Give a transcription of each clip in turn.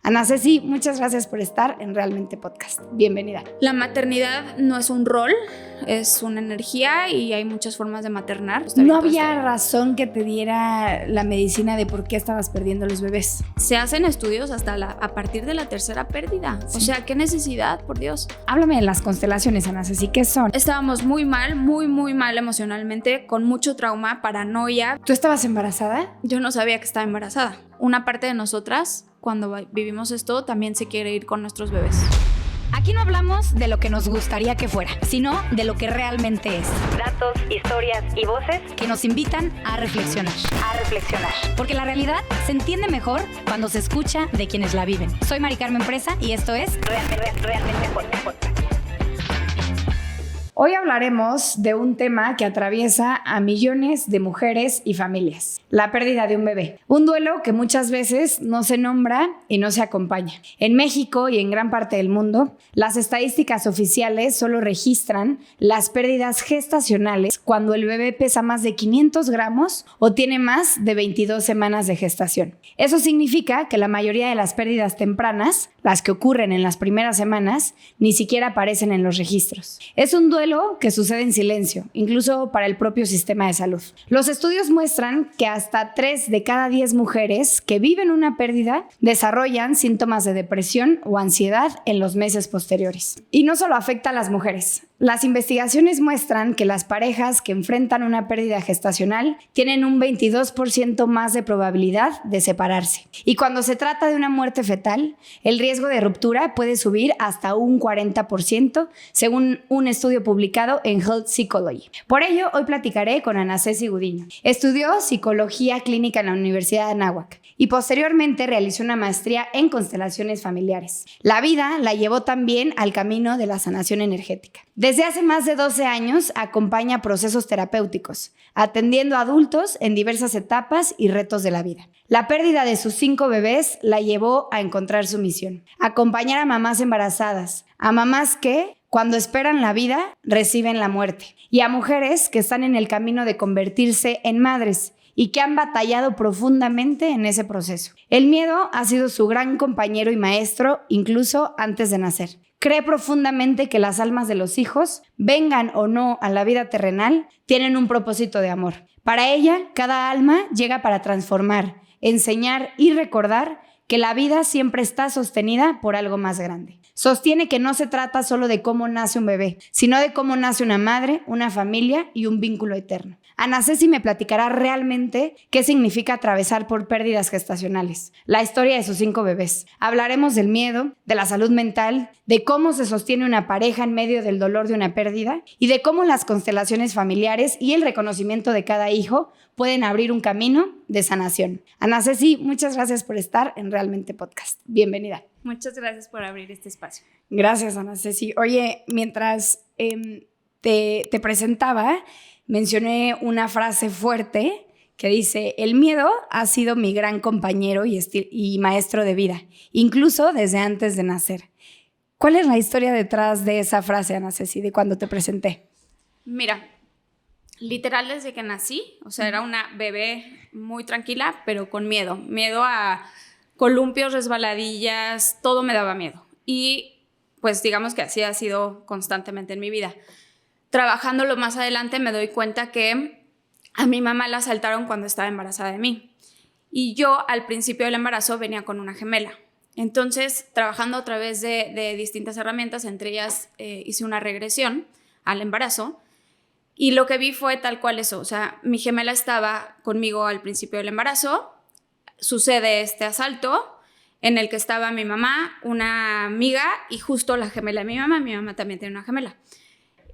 Ana Ceci, muchas gracias por estar en Realmente Podcast. Bienvenida. La maternidad no es un rol, es una energía y hay muchas formas de maternar. No había razón que te diera la medicina de por qué estabas perdiendo los bebés. Se hacen estudios hasta a partir de la tercera pérdida. Sí. O sea, ¿qué necesidad, por Dios? Háblame de las constelaciones, Ana Ceci, ¿qué son? Estábamos muy mal emocionalmente, con mucho trauma, paranoia. ¿Tú estabas embarazada? Yo no sabía que estaba embarazada. Una parte de nosotras, cuando vivimos esto, también se quiere ir con nuestros bebés. Aquí no hablamos de lo que nos gustaría que fuera, sino de lo que realmente es. Datos, historias y voces que nos invitan a reflexionar. Porque la realidad se entiende mejor cuando se escucha de quienes la viven. Soy Mari Carmen Presa y esto es Realmente Podcast. Hoy hablaremos de un tema que atraviesa a millones de mujeres y familias: la pérdida de un bebé. Un duelo que muchas veces no se nombra y no se acompaña. En México y en gran parte del mundo, las estadísticas oficiales solo registran las pérdidas gestacionales cuando el bebé pesa más de 500 gramos o tiene más de 22 semanas de gestación. Eso significa que la mayoría de las pérdidas tempranas, las que ocurren en las primeras semanas, ni siquiera aparecen en los registros. Es un duelo que sucede en silencio, incluso para el propio sistema de salud. Los estudios muestran que hasta 3 de cada 10 mujeres que viven una pérdida desarrollan síntomas de depresión o ansiedad en los meses posteriores. Y no solo afecta a las mujeres. Las investigaciones muestran que las parejas que enfrentan una pérdida gestacional tienen un 22% más de probabilidad de separarse. Y cuando se trata de una muerte fetal, el riesgo de ruptura puede subir hasta un 40%, según un estudio publicado en Health Psychology. Por ello, hoy platicaré con Ana Ceci Gudiño. Estudió psicología clínica en la Universidad de Anáhuac y posteriormente realizó una maestría en constelaciones familiares. La vida la llevó también al camino de la sanación energética. Desde hace más de 12 años acompaña procesos terapéuticos, atendiendo a adultos en diversas etapas y retos de la vida. La pérdida de sus 5 bebés la llevó a encontrar su misión: acompañar a mamás embarazadas, a mamás que, cuando esperan la vida, reciben la muerte, y a mujeres que están en el camino de convertirse en madres y que han batallado profundamente en ese proceso. El miedo ha sido su gran compañero y maestro, incluso antes de nacer. Cree profundamente que las almas de los hijos, vengan o no a la vida terrenal, tienen un propósito de amor. Para ella, cada alma llega para transformar, enseñar y recordar que la vida siempre está sostenida por algo más grande. Sostiene que no se trata solo de cómo nace un bebé, sino de cómo nace una madre, una familia y un vínculo eterno. Ana Ceci me platicará realmente qué significa atravesar por pérdidas gestacionales, la historia de sus 5 bebés. Hablaremos del miedo, de la salud mental, de cómo se sostiene una pareja en medio del dolor de una pérdida y de cómo las constelaciones familiares y el reconocimiento de cada hijo pueden abrir un camino de sanación. Ana Ceci, muchas gracias por estar en Realmente Podcast. Bienvenida. Muchas gracias por abrir este espacio. Gracias, Ana Ceci. Oye, mientras te presentaba, mencioné una frase fuerte que dice: el miedo ha sido mi gran compañero y maestro de vida, incluso desde antes de nacer. ¿Cuál es la historia detrás de esa frase, Ana Ceci, de cuando te presenté? Mira, literal desde que nací, o sea, era una bebé muy tranquila, pero con miedo. Miedo a columpios, resbaladillas, todo me daba miedo. Y pues digamos que así ha sido constantemente en mi vida. Trabajándolo más adelante me doy cuenta que a mi mamá la asaltaron cuando estaba embarazada de mí. Y yo al principio del embarazo venía con una gemela. Entonces, trabajando a través de distintas herramientas, entre ellas hice una regresión al embarazo. Y lo que vi fue tal cual eso. O sea, mi gemela estaba conmigo al principio del embarazo. Sucede este asalto en el que estaba mi mamá, una amiga y justo la gemela de mi mamá. Mi mamá también tiene una gemela.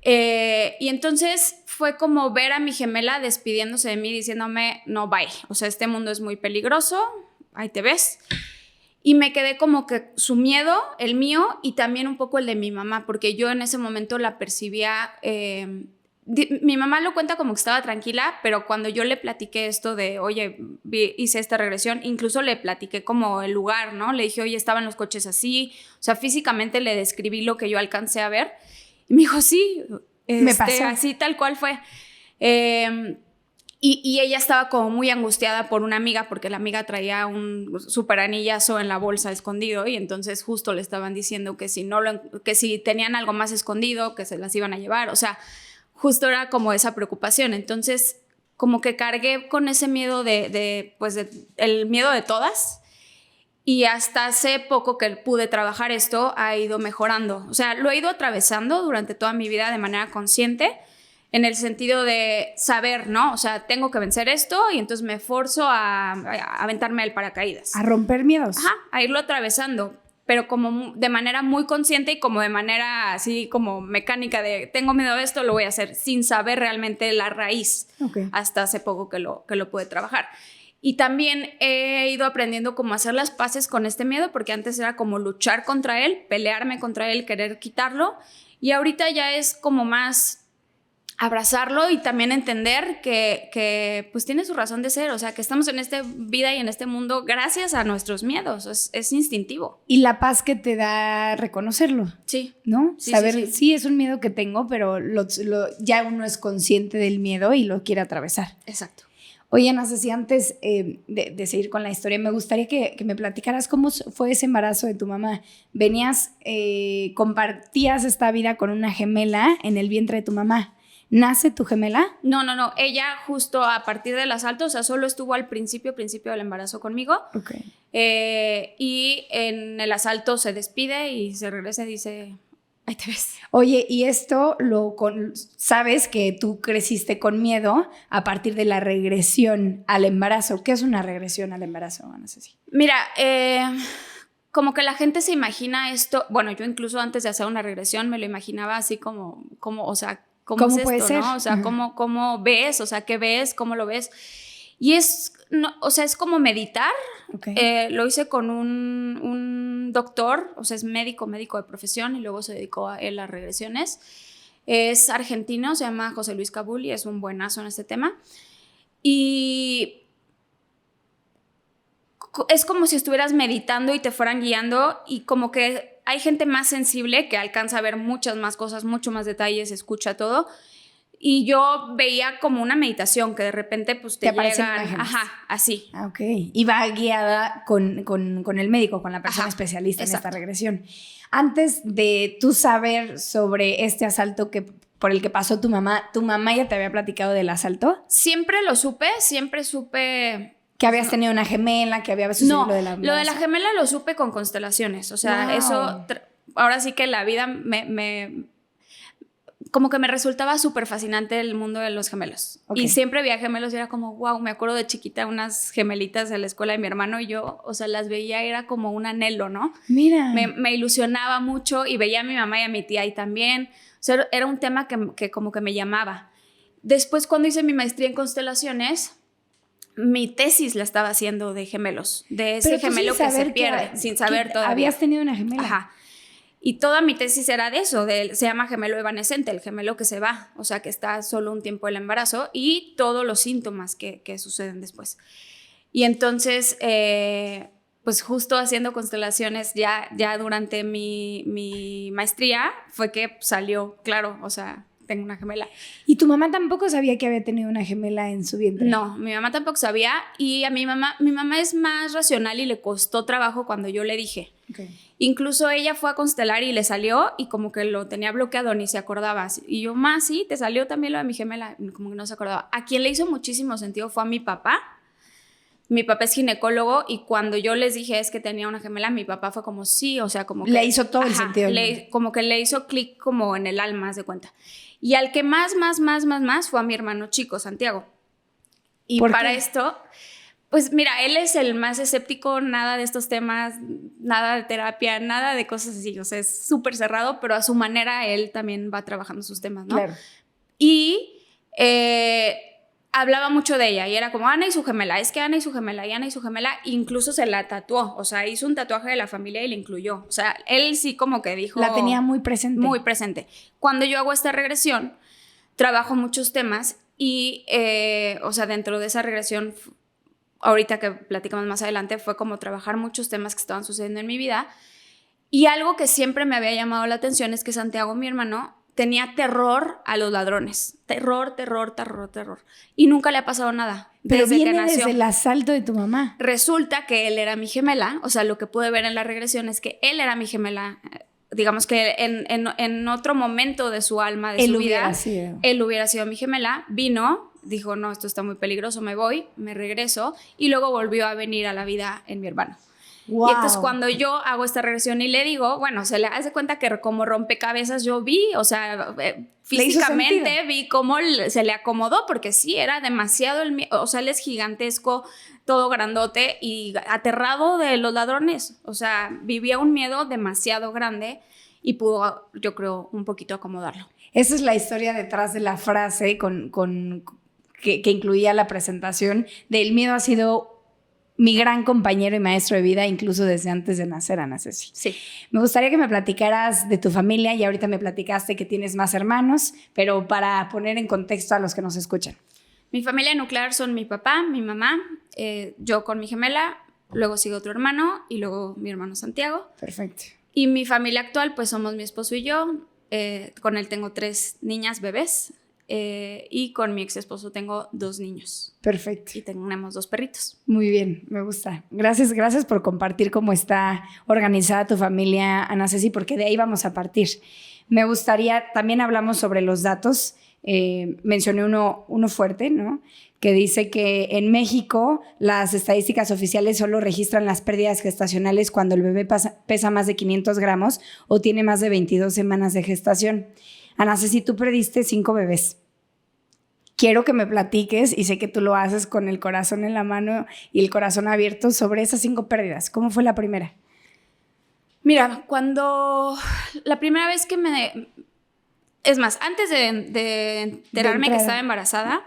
Y entonces fue como ver a mi gemela despidiéndose de mí, diciéndome: no, bye, o sea, este mundo es muy peligroso, ahí te ves. Y me quedé como que su miedo, el mío y también un poco el de mi mamá, porque yo en ese momento la percibía. Mi mamá lo cuenta como que estaba tranquila, pero cuando yo le platiqué esto de, oye, hice esta regresión, incluso le platiqué como el lugar, ¿no? Le dije, oye, estaban los coches así, o sea, físicamente le describí lo que yo alcancé a ver. Y me dijo, sí, me pasó. Así tal cual fue. Y ella estaba como muy angustiada por una amiga, porque la amiga traía un súper anillazo en la bolsa escondido, y entonces justo le estaban diciendo que que si tenían algo más escondido, que se las iban a llevar. O sea, justo era como esa preocupación. Entonces, como que cargué con ese miedo el miedo de todas. Y hasta hace poco que pude trabajar esto, ha ido mejorando. O sea, lo he ido atravesando durante toda mi vida de manera consciente, en el sentido de saber, ¿no? O sea, tengo que vencer esto y entonces me forzo a aventarme al paracaídas. A romper miedos. Ajá, a irlo atravesando, pero como de manera muy consciente y como de manera así como mecánica de tengo miedo a esto, lo voy a hacer sin saber realmente la raíz. Okay. Hasta hace poco que lo pude trabajar. Y también he ido aprendiendo cómo hacer las paces con este miedo, porque antes era como luchar contra él, pelearme contra él, querer quitarlo, y ahorita ya es como más abrazarlo y también entender que pues tiene su razón de ser, o sea, que estamos en esta vida y en este mundo gracias a nuestros miedos, es instintivo. Y la paz que te da reconocerlo. Sí. ¿No? Sí, Saber, sí, es un miedo que tengo, pero ya uno es consciente del miedo y lo quiere atravesar. Exacto. Oye, Ana Ceci, antes de seguir con la historia, me gustaría que me platicaras cómo fue ese embarazo de tu mamá. Compartías esta vida con una gemela en el vientre de tu mamá. ¿Nace tu gemela? No. Ella justo a partir del asalto, o sea, solo estuvo al principio del embarazo conmigo. Okay. Y en el asalto se despide y se regresa y dice, ahí te ves. Oye, y esto sabes que tú creciste con miedo a partir de la regresión al embarazo. ¿Qué es una regresión al embarazo, Ana Ceci? Mira, como que la gente se imagina esto, bueno, yo incluso antes de hacer una regresión me lo imaginaba así como o sea, ¿cómo es puede esto, ser? ¿no? O sea, ¿cómo ves? O sea, ¿qué ves? ¿Cómo lo ves? Y es como meditar. Okay. Lo hice con un doctor, o sea, es médico de profesión y luego se dedicó a él a regresiones. Es argentino, se llama José Luis Cabuli, es un buenazo en este tema. Y es como si estuvieras meditando y te fueran guiando, y como que hay gente más sensible que alcanza a ver muchas más cosas, mucho más detalles, escucha todo. Y yo veía como una meditación que de repente pues te llegan, ajá, así. Ok. Y va guiada con el médico, con la persona especialista en esta regresión. Antes de tú saber sobre este asalto por el que pasó tu mamá ya te había platicado del asalto. Siempre supe que habías tenido una gemela, que había sucedido lo de la gemela lo supe con constelaciones, o sea, wow. Eso ahora sí que la vida como que me resultaba súper fascinante el mundo de los gemelos. Okay. Y siempre veía gemelos y era como, wow, me acuerdo de chiquita unas gemelitas de la escuela de mi hermano y yo, o sea, las veía, era como un anhelo, ¿no? Mira. Me ilusionaba mucho y veía a mi mamá y a mi tía ahí también. O sea, era un tema que como que me llamaba. Después, cuando hice mi maestría en constelaciones, mi tesis la estaba haciendo de gemelos, de ese gemelo que se pierde, sin saber todavía. Habías tenido una gemela. Ajá. Y toda mi tesis era de eso, se llama gemelo evanescente, el gemelo que se va, o sea, que está solo un tiempo del embarazo y todos los síntomas que suceden después. Y entonces, pues justo haciendo constelaciones ya durante mi maestría fue que salió, claro, o sea, tengo una gemela. ¿Y tu mamá tampoco sabía que había tenido una gemela en su vientre? No, mi mamá tampoco sabía, y a mi mamá es más racional y le costó trabajo cuando yo le dije. Okay. Incluso ella fue a constelar y le salió y como que lo tenía bloqueado, ni se acordaba. Y yo, sí, te salió también lo de mi gemela, como que no se acordaba. A quien le hizo muchísimo sentido fue a mi papá. Mi papá es ginecólogo y cuando yo les dije es que tenía una gemela, mi papá fue como sí, o sea, como que... Le hizo todo el sentido. Como que le hizo clic como en el alma, haz de cuenta. Y al que más fue a mi hermano chico, Santiago. Y para esto, pues mira, él es el más escéptico, nada de estos temas, nada de terapia, nada de cosas así. O sea, es súper cerrado, pero a su manera él también va trabajando sus temas, ¿no? Claro. Y hablaba mucho de ella y era como Ana y su gemela, es que Ana y su gemela, incluso se la tatuó, o sea, hizo un tatuaje de la familia y la incluyó, o sea, él sí como que dijo... La tenía muy presente. Muy presente. Cuando yo hago esta regresión, trabajo muchos temas y, o sea, dentro de esa regresión, ahorita que platicamos más adelante, fue como trabajar muchos temas que estaban sucediendo en mi vida, y algo que siempre me había llamado la atención es que Santiago, mi hermano, tenía terror a los ladrones. Terror. Y nunca le ha pasado nada. Pero desde viene que nació. desde el asalto de tu mamá. Resulta que él era mi gemela. O sea, lo que pude ver en la regresión es que él era mi gemela. Digamos que en otro momento de su alma, de su vida, él hubiera sido mi gemela. Vino, dijo, no, esto está muy peligroso, me voy, me regreso. Y luego volvió a venir a la vida en mi hermano. Wow. Y entonces cuando yo hago esta regresión y le digo, bueno, se le hace cuenta que como rompecabezas yo vi, o sea, físicamente vi cómo se le acomodó, porque sí, era demasiado o sea, él es gigantesco, todo grandote y aterrado de los ladrones, o sea, vivía un miedo demasiado grande y pudo, yo creo, un poquito acomodarlo. Esa es la historia detrás de la frase que incluía la presentación de el miedo ha sido mi gran compañero y maestro de vida, incluso desde antes de nacer, Ana Ceci. Sí. Me gustaría que me platicaras de tu familia y ahorita me platicaste que tienes más hermanos, pero para poner en contexto a los que nos escuchan. Mi familia nuclear son mi papá, mi mamá, yo con mi gemela, luego sigue otro hermano y luego mi hermano Santiago. Perfecto. Y mi familia actual, pues somos mi esposo y yo. Con él tengo 3 niñas bebés. Y con mi ex esposo tengo 2 niños. Perfecto. Y tenemos 2 perritos. Muy bien, me gusta. Gracias por compartir cómo está organizada tu familia, Ana Ceci, porque de ahí vamos a partir. Me gustaría, también hablamos sobre los datos, mencioné uno fuerte, ¿no? Que dice que en México las estadísticas oficiales solo registran las pérdidas gestacionales cuando el bebé pesa más de 500 gramos o tiene más de 22 semanas de gestación. Ana Ceci, tú perdiste 5 bebés. Quiero que me platiques, y sé que tú lo haces con el corazón en la mano y el corazón abierto, sobre esas 5 pérdidas. ¿Cómo fue la primera? Mira, cuando la primera vez que es más, antes de enterarme que estaba embarazada,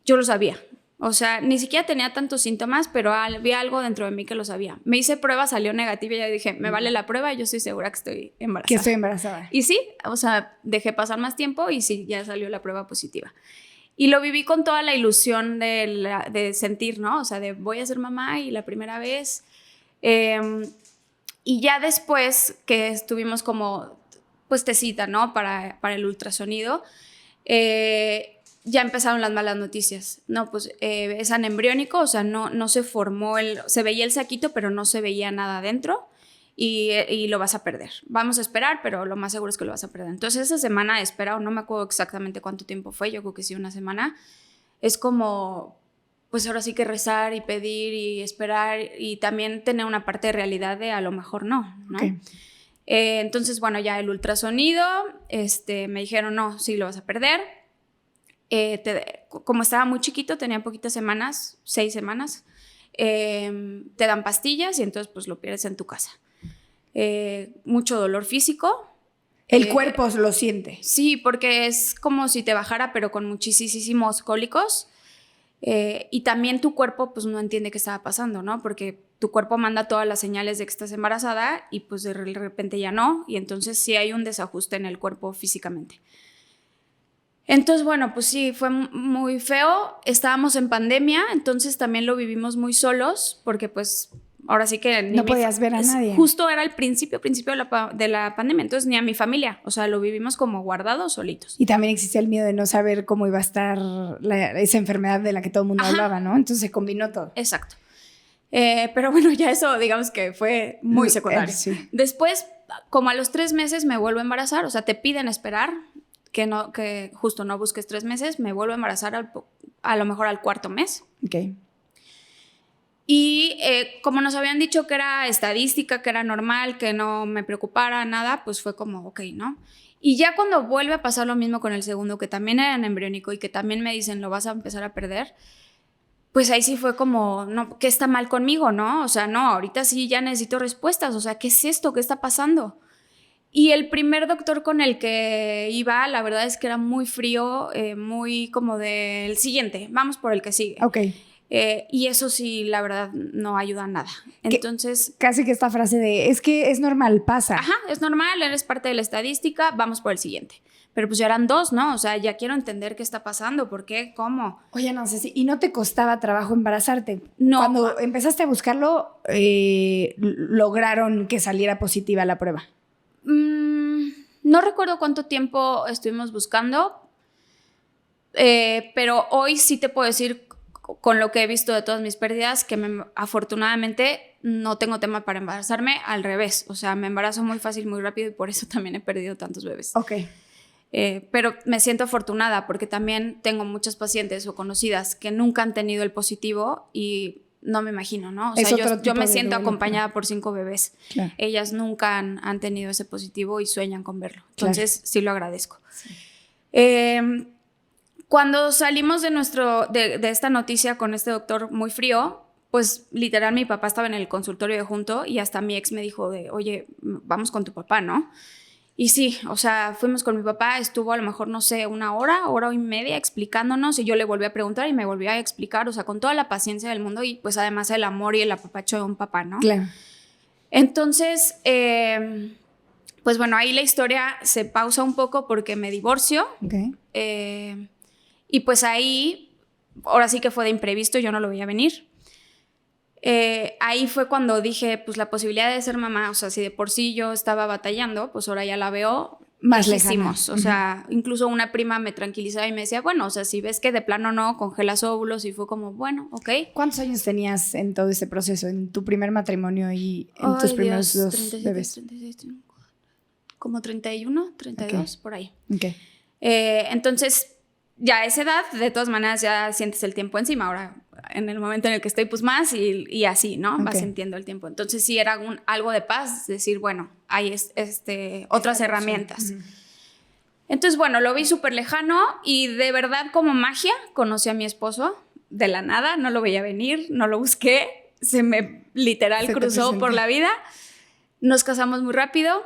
yo lo sabía. O sea, ni siquiera tenía tantos síntomas, pero había algo dentro de mí que lo sabía. Me hice prueba, salió negativa y ya dije, me vale la prueba y yo estoy segura que estoy embarazada. Que estoy embarazada. Y sí, o sea, dejé pasar más tiempo y sí, ya salió la prueba positiva. Y lo viví con toda la ilusión de sentir, ¿no? O sea, de voy a ser mamá y la primera vez. Y ya después que estuvimos como, pues tecita, ¿no? Para el ultrasonido, ya empezaron las malas noticias. No, pues es anembriónico, o sea, no se formó se veía el saquito, pero no se veía nada adentro y lo vas a perder. Vamos a esperar, pero lo más seguro es que lo vas a perder. Entonces esa semana de espera, o no me acuerdo exactamente cuánto tiempo fue, yo creo que sí, una semana, es como, pues ahora sí que rezar y pedir y esperar y también tener una parte de realidad de a lo mejor no. Okay. Entonces, bueno, ya el ultrasonido, me dijeron, no, sí lo vas a perder. Como estaba muy chiquito, tenía poquitas semanas, 6 semanas, te dan pastillas y entonces pues lo pierdes en tu casa. Mucho dolor físico. El cuerpo lo siente. Sí, porque es como si te bajara, pero con muchísimos cólicos. Y también tu cuerpo pues no entiende qué estaba pasando, ¿no? Porque tu cuerpo manda todas las señales de que estás embarazada y pues de repente ya no. Y entonces sí hay un desajuste en el cuerpo físicamente. Entonces, bueno, pues sí, fue muy feo. Estábamos en pandemia, entonces también lo vivimos muy solos, porque pues ahora sí que... No podías ver a nadie. Justo era el principio de la pandemia, entonces ni a mi familia, o sea, lo vivimos como guardados, solitos. Y también existía el miedo de no saber cómo iba a estar esa enfermedad de la que todo el mundo hablaba, ¿no? Entonces se combinó todo. Exacto. Pero bueno, ya eso digamos que fue muy secundario. Sí. Después, como a los 3 meses me vuelvo a embarazar, o sea, te piden esperar, que justo no busques 3 meses, me vuelvo a embarazar a lo mejor al 4.º mes. Ok. Y como nos habían dicho que era estadística, que era normal, que no me preocupara nada, pues fue como, ok, ¿no? Y ya cuando vuelve a pasar lo mismo con el segundo, que también era embriónico y que también me dicen, lo vas a empezar a perder, pues ahí sí fue como, no, ¿qué está mal conmigo, no? O sea, no, ahorita sí ya necesito respuestas, o sea, ¿qué es esto? ¿Qué está pasando? Y el primer doctor con el que iba, la verdad es que era muy frío, muy como del siguiente, vamos por el que sigue. Ok. Y eso sí, la verdad, no ayuda a nada. Entonces... Casi que esta frase de, es que es normal, pasa. Ajá, es normal, eres parte de la estadística, vamos por el siguiente. Pero pues ya eran 2, ¿no? O sea, ya quiero entender qué está pasando, por qué, cómo. Oye, no sé si... ¿Y no te costaba trabajo embarazarte? No. Cuando empezaste a No recuerdo cuánto tiempo estuvimos buscando, pero hoy sí te puedo decir, con lo que he visto de todas mis pérdidas, que afortunadamente no tengo tema para embarazarme, al revés. O sea, me embarazo muy fácil, muy rápido y por eso también he perdido tantos bebés. Ok. Pero me siento afortunada porque también tengo muchas pacientes o conocidas que nunca han tenido el positivo y no me imagino, ¿no? O sea, yo me siento acompañada por 5 bebés. Claro. Ellas nunca han tenido ese positivo y sueñan con verlo. Entonces, sí lo agradezco. Sí. Cuando salimos de esta noticia con este doctor muy frío, pues literal mi papá estaba en el consultorio de junto y hasta mi ex me dijo oye, vamos con tu papá, ¿no? Y sí, o sea, fuimos con mi papá, estuvo a lo mejor, no sé, 1 hora y media explicándonos y yo le volví a preguntar y me volví a explicar, o sea, con toda la paciencia del mundo y pues además el amor y el apapacho de un papá, ¿no? Claro. Entonces, pues bueno, ahí la historia se pausa un poco porque me divorcio. Okay. Y pues ahí, ahora sí que fue de imprevisto, yo no lo veía venir. Ahí fue cuando dije, pues la posibilidad de ser mamá, o sea, si de por sí yo estaba batallando, pues ahora ya la veo más lejísimos. O sea, incluso una prima me tranquilizaba y me decía, bueno, o sea, si ves que de plano no, congelas óvulos, y fue como, bueno, ok. ¿Cuántos años tenías en todo ese proceso, en tu primer matrimonio y en tus primeros 2 bebés? 36, como 31, 32, okay. Por ahí. Okay. Entonces, ya a esa edad, de todas maneras, ya sientes el tiempo encima. Ahora, en el momento en el que estoy, pues más y así, ¿no? Okay. Vas sintiendo el tiempo. Entonces, sí era algo de paz, decir, bueno, hay otras herramientas. Uh-huh. Entonces, bueno, lo vi súper lejano y de verdad, como magia, conocí a mi esposo de la nada. No lo veía venir, no lo busqué. Se me literal cruzó por la vida. Nos casamos muy rápido,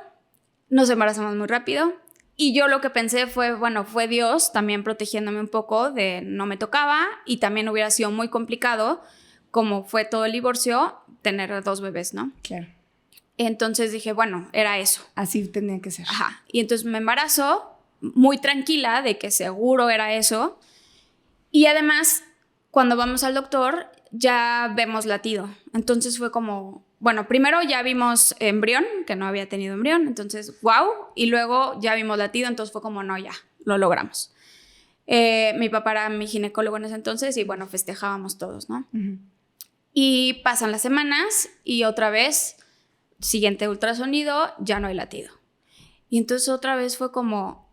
nos embarazamos muy rápido. Y yo lo que pensé fue, bueno, fue Dios también protegiéndome un poco de no me tocaba y también hubiera sido muy complicado, como fue todo el divorcio, tener 2 bebés, ¿no? Claro. Entonces dije, bueno, era eso. Así tenía que ser. Ajá. Y entonces me embarazo muy tranquila de que seguro era eso. Y además, cuando vamos al doctor, ya vemos latido. Entonces fue como... Bueno, primero ya vimos embrión, que no había tenido embrión, entonces, wow. Y luego ya vimos latido, entonces fue como, no, ya, lo logramos. Mi papá era mi ginecólogo en ese entonces y, bueno, festejábamos todos, ¿no? Uh-huh. Y pasan las semanas y otra vez, siguiente ultrasonido, ya no hay latido. Y entonces otra vez fue como,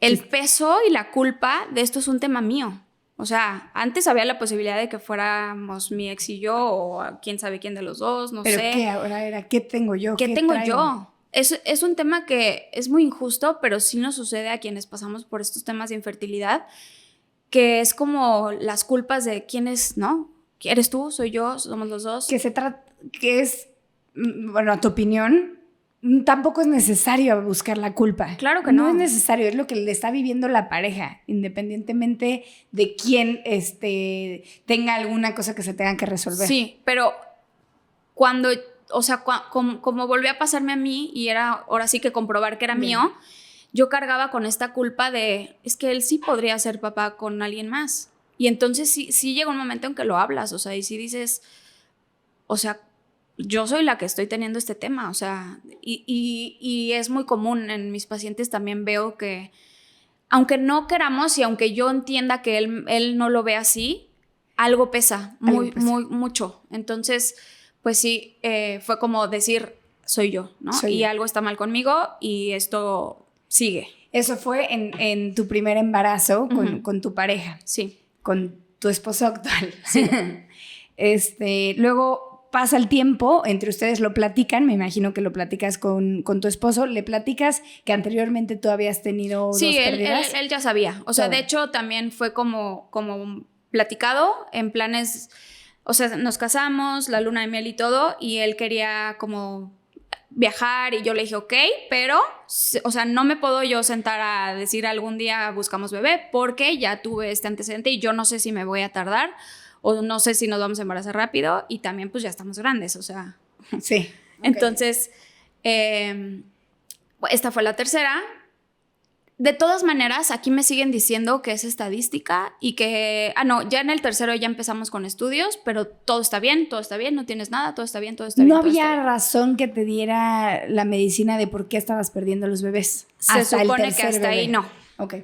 el peso y la culpa de esto es un tema mío. O sea, antes había la posibilidad de que fuéramos mi ex y yo o quién sabe quién de los dos, no sé. ¿Pero qué ahora era? ¿Qué tengo yo? ¿Qué tengo yo? Es un tema que es muy injusto, pero sí nos sucede a quienes pasamos por estos temas de infertilidad, que es como las culpas de quién es, ¿no? ¿Eres tú? ¿Soy yo? ¿Somos los dos? Que es, bueno, a tu opinión... Tampoco es necesario buscar la culpa. Claro que no. No es necesario, es lo que le está viviendo la pareja, independientemente de quién tenga alguna cosa que se tenga que resolver. Sí, pero cuando, o sea, como volvió a pasarme a mí y era ahora sí que comprobar que era mío, yo cargaba con esta culpa de, es que él sí podría ser papá con alguien más. Y entonces sí llega un momento en que lo hablas, o sea, y sí dices, o sea, yo soy la que estoy teniendo este tema, o sea, y es muy común en mis pacientes también veo que, aunque no queramos y aunque yo entienda que él no lo ve así, algo pesa, mucho. Entonces, pues sí, fue como decir, soy yo, ¿no? Y algo está mal conmigo y esto sigue. Eso fue en tu primer embarazo con tu pareja. Sí. Con tu esposo actual. Sí. Luego... Pasa el tiempo, entre ustedes lo platican, me imagino que lo platicas con tu esposo, ¿le platicas que anteriormente tú habías tenido 2 pérdidas? Sí, él ya sabía, o sea, de hecho también fue como platicado en planes, o sea, nos casamos, la luna de miel y todo, y él quería como viajar y yo le dije, ok, pero, o sea, no me puedo yo sentar a decir algún día buscamos bebé porque ya tuve este antecedente y yo no sé si me voy a tardar, o no sé si nos vamos a embarazar rápido y también pues ya estamos grandes, o sea. Sí. Okay. Entonces, esta fue la tercera. de todas maneras, aquí me siguen diciendo que es estadística y que, ya en el tercero ya empezamos con estudios, pero todo está bien, no tienes nada, todo está bien, todo está bien. ¿No había razón que te diera la medicina de por qué estabas perdiendo los bebés? Se supone que hasta ahí no. Ok.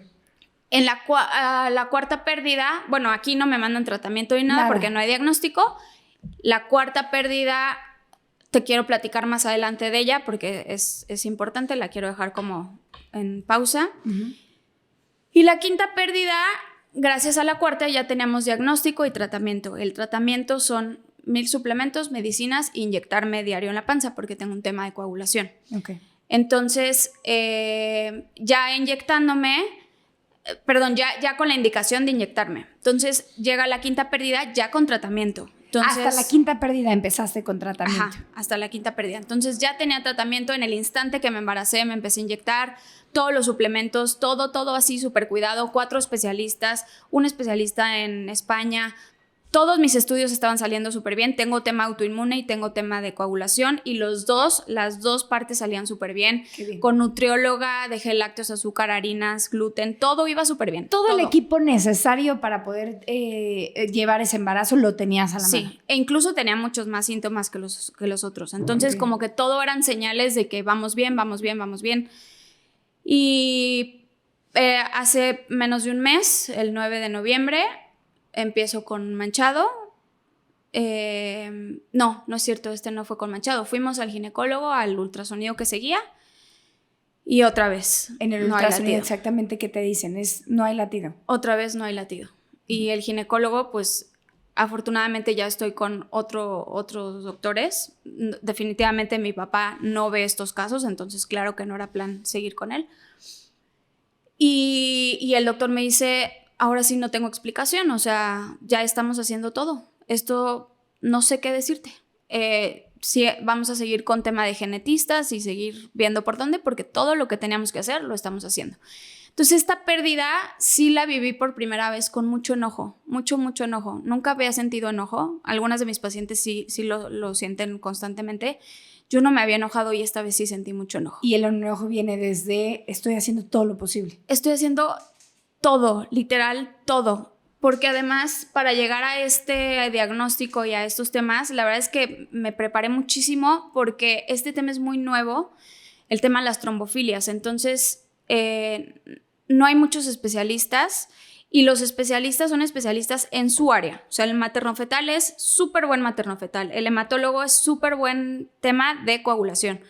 En la cuarta pérdida, bueno, aquí no me mandan tratamiento ni nada porque no hay diagnóstico. La cuarta pérdida, te quiero platicar más adelante de ella porque es importante, la quiero dejar como en pausa. Uh-huh. Y la quinta pérdida, gracias a la cuarta ya tenemos diagnóstico y tratamiento. El tratamiento son 1000 suplementos, medicinas e inyectarme diario en la panza porque tengo un tema de coagulación. Okay. Entonces, ya inyectándome, ya con la indicación de inyectarme. Entonces, llega la quinta pérdida ya con tratamiento. Entonces, hasta la quinta pérdida empezaste con tratamiento. Ajá, hasta la quinta pérdida. Entonces ya tenía tratamiento. En el instante que me embaracé, me empecé a inyectar todos los suplementos, todo así súper cuidado. 4 especialistas, un especialista en España. Todos mis estudios estaban saliendo súper bien. Tengo tema autoinmune y tengo tema de coagulación y las dos partes salían súper bien. Con nutrióloga, dejé lácteos, azúcar, harinas, gluten, todo iba súper bien. Todo el equipo necesario para poder llevar ese embarazo lo tenías a la mano. Sí, e incluso tenía muchos más síntomas que los otros. Entonces, como que todo eran señales de que vamos bien. Y hace menos de un mes, el 9 de noviembre, empiezo con manchado. No es cierto, no fue con manchado. Fuimos al ginecólogo, al ultrasonido que seguía y otra vez. En el ultrasonido, exactamente, ¿qué te dicen? No hay latido. Otra vez no hay latido. Y el ginecólogo, pues, afortunadamente ya estoy con otros doctores. Definitivamente mi papá no ve estos casos, entonces claro que no era plan seguir con él. Y el doctor me dice... Ahora sí no tengo explicación, o sea, ya estamos haciendo todo. Esto no sé qué decirte. Sí, vamos a seguir con tema de genetistas y seguir viendo por dónde, porque todo lo que teníamos que hacer lo estamos haciendo. Entonces, esta pérdida sí la viví por primera vez con mucho enojo, mucho enojo. Nunca había sentido enojo. Algunas de mis pacientes sí lo sienten constantemente. Yo no me había enojado y esta vez sí sentí mucho enojo. Y el enojo viene desde estoy haciendo todo lo posible. Estoy haciendo... todo, literal todo, porque además para llegar a este diagnóstico y a estos temas, la verdad es que me preparé muchísimo porque este tema es muy nuevo, el tema de las trombofilias, entonces no hay muchos especialistas y los especialistas son especialistas en su área, o sea, el materno-fetal es súper buen materno-fetal, el hematólogo es súper buen tema de coagulación,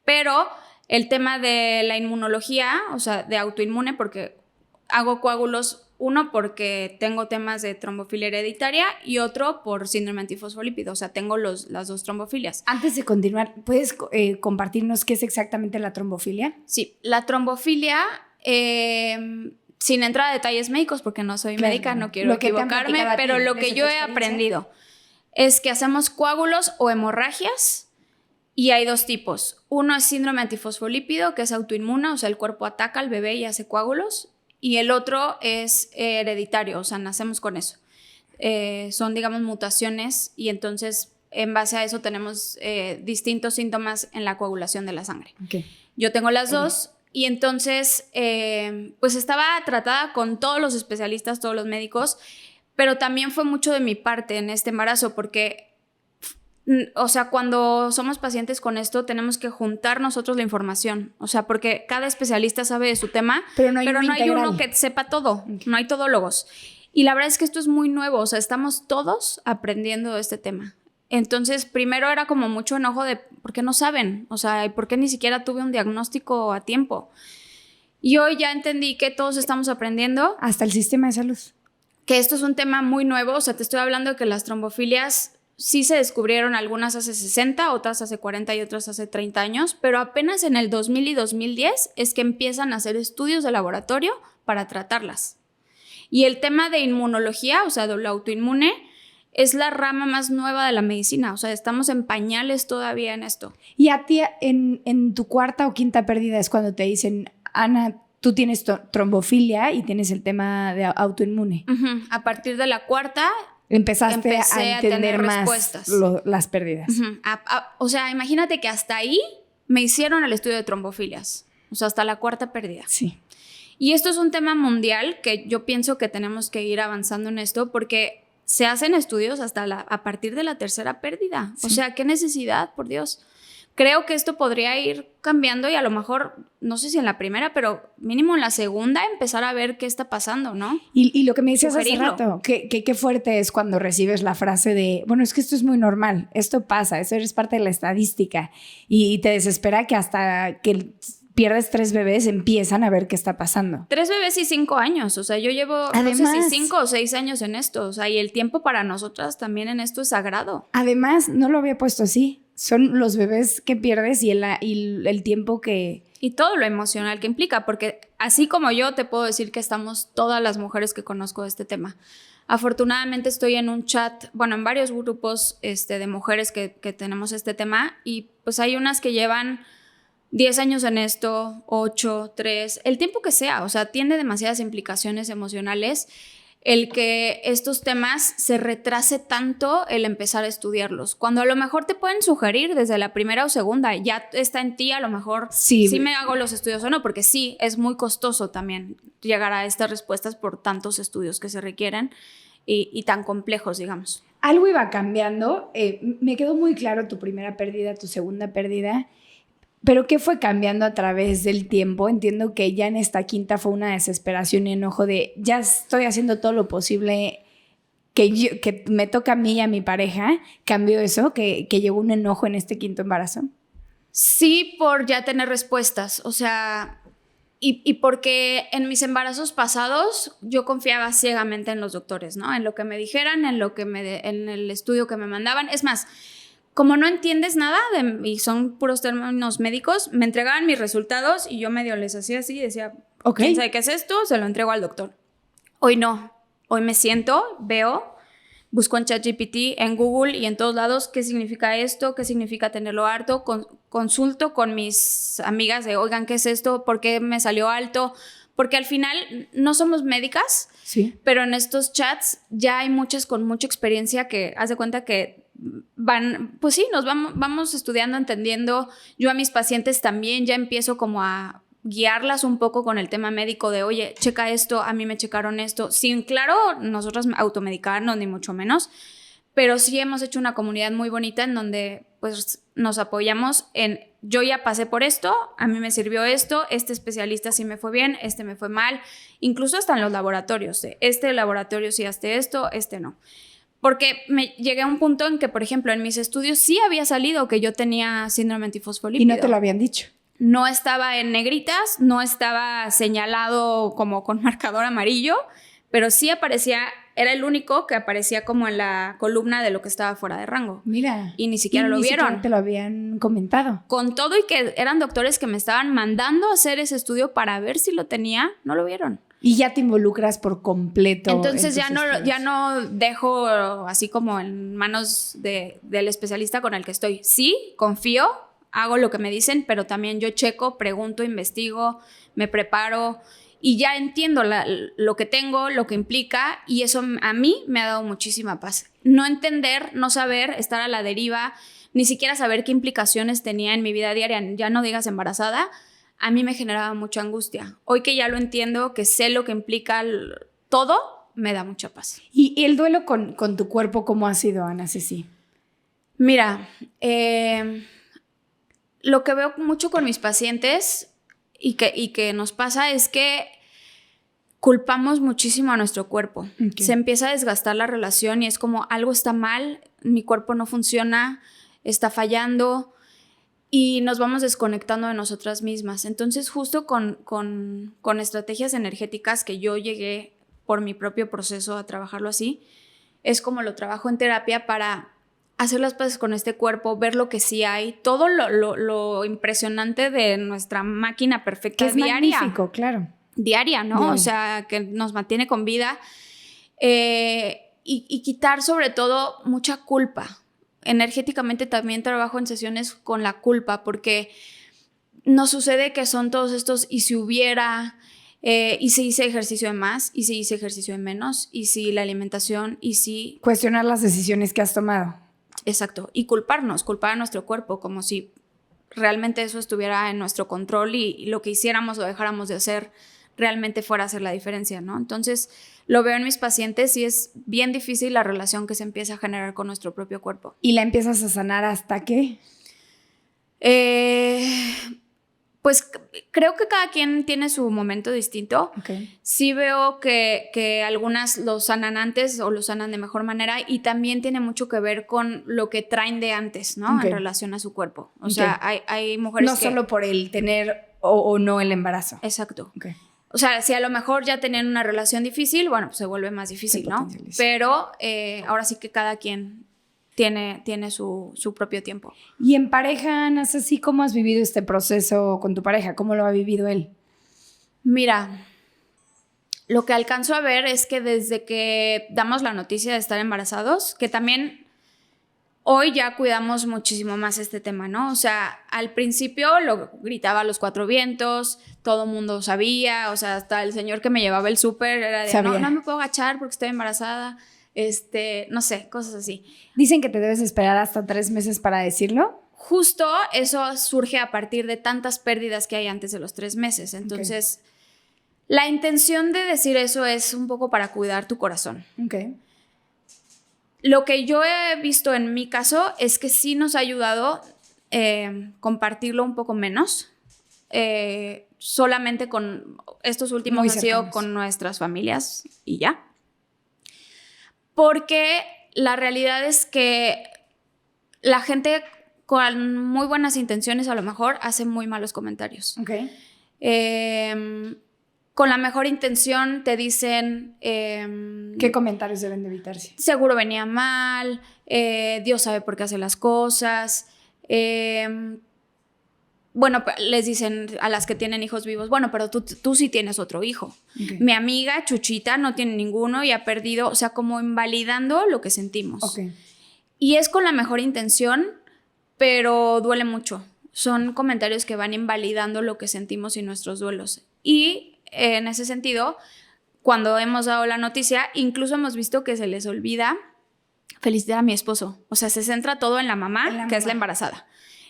pero el tema de la inmunología, o sea, de autoinmune, porque hago coágulos, uno porque tengo temas de trombofilia hereditaria y otro por síndrome antifosfolípido, o sea, tengo las 2 trombofilias. Antes de continuar, ¿puedes compartirnos qué es exactamente la trombofilia? Sí, la trombofilia, sin entrar a detalles médicos porque no soy médica, no quiero equivocarme, pero lo que yo he aprendido es que hacemos coágulos o hemorragias y hay 2 tipos. Uno es síndrome antifosfolípido, que es autoinmune, o sea, el cuerpo ataca al bebé y hace coágulos. Y el otro es hereditario, o sea, nacemos con eso. Son, digamos, mutaciones y entonces en base a eso tenemos distintos síntomas en la coagulación de la sangre. Okay. Yo tengo las 2 y entonces pues estaba tratada con todos los especialistas, todos los médicos, pero también fue mucho de mi parte en este embarazo porque... O sea, cuando somos pacientes con esto, tenemos que juntar nosotros la información. O sea, porque cada especialista sabe de su tema, pero no hay uno que sepa todo. Okay. No hay todólogos. Y la verdad es que esto es muy nuevo. O sea, estamos todos aprendiendo de este tema. Entonces, primero era como mucho enojo de ¿por qué no saben? O sea, ¿por qué ni siquiera tuve un diagnóstico a tiempo? Y hoy ya entendí que todos estamos aprendiendo. Hasta el sistema de salud. Que esto es un tema muy nuevo. O sea, te estoy hablando de que las trombofilias... Sí se descubrieron algunas hace 60, otras hace 40 y otras hace 30 años, pero apenas en el 2000 y 2010 es que empiezan a hacer estudios de laboratorio para tratarlas. Y el tema de inmunología, o sea, de lo autoinmune, es la rama más nueva de la medicina. O sea, estamos en pañales todavía en esto. Y a ti, en tu cuarta o quinta pérdida es cuando te dicen, Ana, tú tienes trombofilia y tienes el tema de autoinmune. Uh-huh. A partir de la cuarta... Empecé a entender más las pérdidas. Uh-huh. O sea, imagínate que hasta ahí me hicieron el estudio de trombofilias. O sea, hasta la cuarta pérdida. Sí. Y esto es un tema mundial que yo pienso que tenemos que ir avanzando en esto porque se hacen estudios hasta a partir de la tercera pérdida. Sí. O sea, ¿qué necesidad, por Dios? Creo que esto podría ir cambiando y a lo mejor, no sé si en la primera, pero mínimo en la segunda empezar a ver qué está pasando, ¿no? Y lo que me decías hace rato, qué fuerte es cuando recibes la frase de, bueno, es que esto es muy normal, esto pasa, eso eres parte de la estadística y te desespera que hasta que pierdes 3 bebés empiezan a ver qué está pasando. 3 bebés y 5 años, o sea, yo llevo, además, no sé si 5 o 6 años en esto, o sea, y el tiempo para nosotras también en esto es sagrado. Además, no lo había puesto así. Son los bebés que pierdes y el tiempo que... Y todo lo emocional que implica, porque así como yo te puedo decir que estamos todas las mujeres que conozco de este tema. Afortunadamente estoy en un chat, bueno, en varios grupos de mujeres que tenemos este tema y pues hay unas que llevan 10 años en esto, 8, 3, el tiempo que sea, o sea, tiene demasiadas implicaciones emocionales el que estos temas se retrase tanto el empezar a estudiarlos. Cuando a lo mejor te pueden sugerir desde la primera o segunda, ya está en ti a lo mejor sí me hago los estudios o no, porque sí, es muy costoso también llegar a estas respuestas por tantos estudios que se requieren y tan complejos, digamos. Algo iba cambiando, me quedó muy claro tu primera pérdida, tu segunda pérdida, pero ¿qué fue cambiando a través del tiempo? Entiendo que ya en esta quinta fue una desesperación y enojo de ya estoy haciendo todo lo posible que me toca a mí y a mi pareja. ¿Cambió eso? ¿Que llegó un enojo en este quinto embarazo? Sí, por ya tener respuestas. O sea, y porque en mis embarazos pasados yo confiaba ciegamente en los doctores, ¿no? En lo que me dijeran, en el estudio que me mandaban. Es más, como no entiendes nada y son puros términos médicos, me entregaban mis resultados y yo medio les hacía así y decía, ¿quién sabe qué es esto? Se lo entrego al doctor. Hoy no. Hoy me siento, veo, busco en ChatGPT, en Google y en todos lados qué significa esto, qué significa tenerlo harto. Consulto con mis amigas de, oigan, ¿qué es esto? ¿Por qué me salió alto? Porque al final no somos médicas, sí, pero en estos chats ya hay muchas con mucha experiencia que haz de cuenta que pues sí, nos vamos estudiando, entendiendo. Yo a mis pacientes también ya empiezo como a guiarlas un poco con el tema médico de, oye, checa esto, a mí me checaron esto. Sin, claro, nosotros automedicarnos ni mucho menos, pero sí hemos hecho una comunidad muy bonita en donde pues nos apoyamos en, yo ya pasé por esto, a mí me sirvió esto, este especialista sí me fue bien, este me fue mal, incluso hasta en los laboratorios, este laboratorio sí hace esto, este no. Porque me llegué a un punto en que, por ejemplo, en mis estudios sí había salido que yo tenía síndrome antifosfolípido. Y no te lo habían dicho. No estaba en negritas, no estaba señalado como con marcador amarillo, pero sí aparecía, era el único que aparecía como en la columna de lo que estaba fuera de rango. Mira. Y ni siquiera lo vieron. Ni siquiera te lo habían comentado. Con todo y que eran doctores que me estaban mandando a hacer ese estudio para ver si lo tenía, no lo vieron. Y ya te involucras por completo. Entonces ya no dejo así como en manos del especialista con el que estoy. Sí, confío, hago lo que me dicen, pero también yo checo, pregunto, investigo, me preparo y ya entiendo lo que tengo, lo que implica, y eso a mí me ha dado muchísima paz. No entender, no saber, estar a la deriva, ni siquiera saber qué implicaciones tenía en mi vida diaria, ya no digas embarazada, a mí me generaba mucha angustia. Hoy que ya lo entiendo, que sé lo que implica todo, me da mucha paz. ¿Y el duelo con tu cuerpo cómo ha sido, Ana Ceci? Mira, lo que veo mucho con mis pacientes y que nos pasa es que culpamos muchísimo a nuestro cuerpo. Okay. Se empieza a desgastar la relación y es como algo está mal, mi cuerpo no funciona, está fallando, y nos vamos desconectando de nosotras mismas. Entonces, justo con estrategias energéticas que yo llegué por mi propio proceso a trabajarlo así, es como lo trabajo en terapia para hacer las paces con este cuerpo, ver lo que sí hay, todo lo impresionante de nuestra máquina perfecta diaria. Que es magnífico, claro. Diaria, ¿no? Diaria. O sea, que nos mantiene con vida. Y quitar sobre todo mucha culpa. Energéticamente también trabajo en sesiones con la culpa, porque nos sucede que son todos estos y si hubiera, y si hice ejercicio de más, y si hice ejercicio de menos, y si la alimentación, y si... Cuestionar las decisiones que has tomado. Exacto, y culpar a nuestro cuerpo, como si realmente eso estuviera en nuestro control y lo que hiciéramos o dejáramos de hacer realmente fuera a hacer la diferencia, ¿no? Entonces, lo veo en mis pacientes y es bien difícil la relación que se empieza a generar con nuestro propio cuerpo. ¿Y la empiezas a sanar hasta qué? Pues creo que cada quien tiene su momento distinto. Okay. Sí veo que algunas lo sanan antes o lo sanan de mejor manera y también tiene mucho que ver con lo que traen de antes, ¿no? Okay. En relación a su cuerpo. O sea, hay mujeres no solo por el tener o no el embarazo. Exacto. Okay. O sea, si a lo mejor ya tenían una relación difícil, bueno, pues se vuelve más difícil, ¿no? Pero ahora sí que cada quien tiene su propio tiempo. Y en pareja, Ana Ceci, ¿cómo has vivido este proceso con tu pareja? ¿Cómo lo ha vivido él? Mira, lo que alcanzo a ver es que desde que damos la noticia de estar embarazados, que también hoy ya cuidamos muchísimo más este tema, ¿no? O sea, al principio lo gritaba a los cuatro vientos, todo mundo sabía, o sea, hasta el señor que me llevaba el súper era de, no me puedo agachar porque estoy embarazada, no sé, cosas así. Dicen que te debes esperar hasta 3 meses para decirlo. Justo eso surge a partir de tantas pérdidas que hay antes de los 3 meses, entonces la intención de decir eso es un poco para cuidar tu corazón. Okay. Lo que yo he visto en mi caso es que sí nos ha ayudado compartirlo un poco menos. Solamente con estos últimos han sido con nuestras familias y ya. Porque la realidad es que la gente con muy buenas intenciones a lo mejor hace muy malos comentarios. Okay. Con la mejor intención te dicen... ¿Qué comentarios deben de evitarse? Seguro venía mal, Dios sabe por qué hace las cosas. Bueno, les dicen a las que tienen hijos vivos, bueno, pero tú sí tienes otro hijo. Okay. Mi amiga Chuchita no tiene ninguno y ha perdido, o sea, como invalidando lo que sentimos. Okay. Y es con la mejor intención, pero duele mucho. Son comentarios que van invalidando lo que sentimos y nuestros duelos. Y en ese sentido, cuando hemos dado la noticia, incluso hemos visto que se les olvida felicitar a mi esposo. O sea, se centra todo en la mamá, que es la embarazada.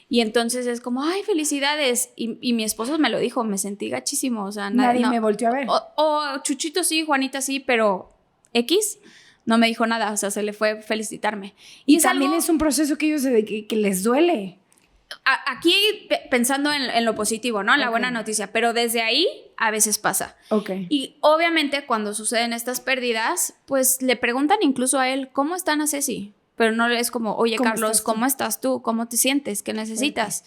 Y entonces es como, ay, felicidades. Y mi esposo me lo dijo, me sentí gachísimo. O sea, nadie me volteó a ver. O Chuchito sí, Juanita sí, pero X no me dijo nada. O sea, se le fue felicitarme. Y también es un proceso que ellos que les duele. Aquí pensando en lo positivo, ¿no? La buena noticia, pero desde ahí a veces pasa. Okay. Y obviamente cuando suceden estas pérdidas, pues le preguntan incluso a él, ¿cómo están a Ceci? Pero no es como, oye, Carlos, ¿cómo estás tú? ¿Cómo te sientes? ¿Qué necesitas?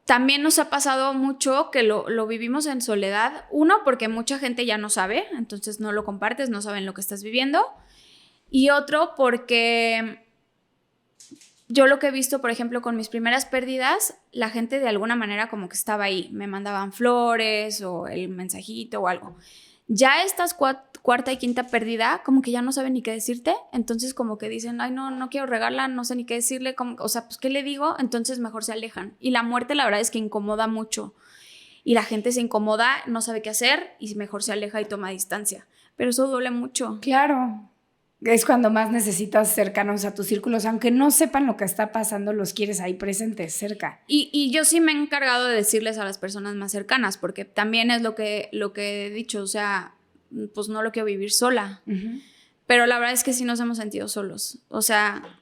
También nos ha pasado mucho que lo vivimos en soledad. Uno, porque mucha gente ya no sabe, entonces no lo compartes, no saben lo que estás viviendo. Y otro, porque... Yo lo que he visto, por ejemplo, con mis primeras pérdidas, la gente de alguna manera como que estaba ahí. Me mandaban flores o el mensajito o algo. Ya estas cuarta y quinta pérdida, como que ya no saben ni qué decirte. Entonces como que dicen, ay, no quiero regarla, no sé ni qué decirle. O sea, pues, ¿qué le digo? Entonces mejor se alejan. Y la muerte, la verdad es que incomoda mucho. Y la gente se incomoda, no sabe qué hacer y mejor se aleja y toma distancia. Pero eso duele mucho. Claro. Es cuando más necesitas cercanos a tus círculos, aunque no sepan lo que está pasando, los quieres ahí presentes, cerca. Y yo sí me he encargado de decirles a las personas más cercanas, porque también es lo que he dicho, o sea, pues no lo quiero vivir sola. Uh-huh. Pero la verdad es que sí nos hemos sentido solos. O sea,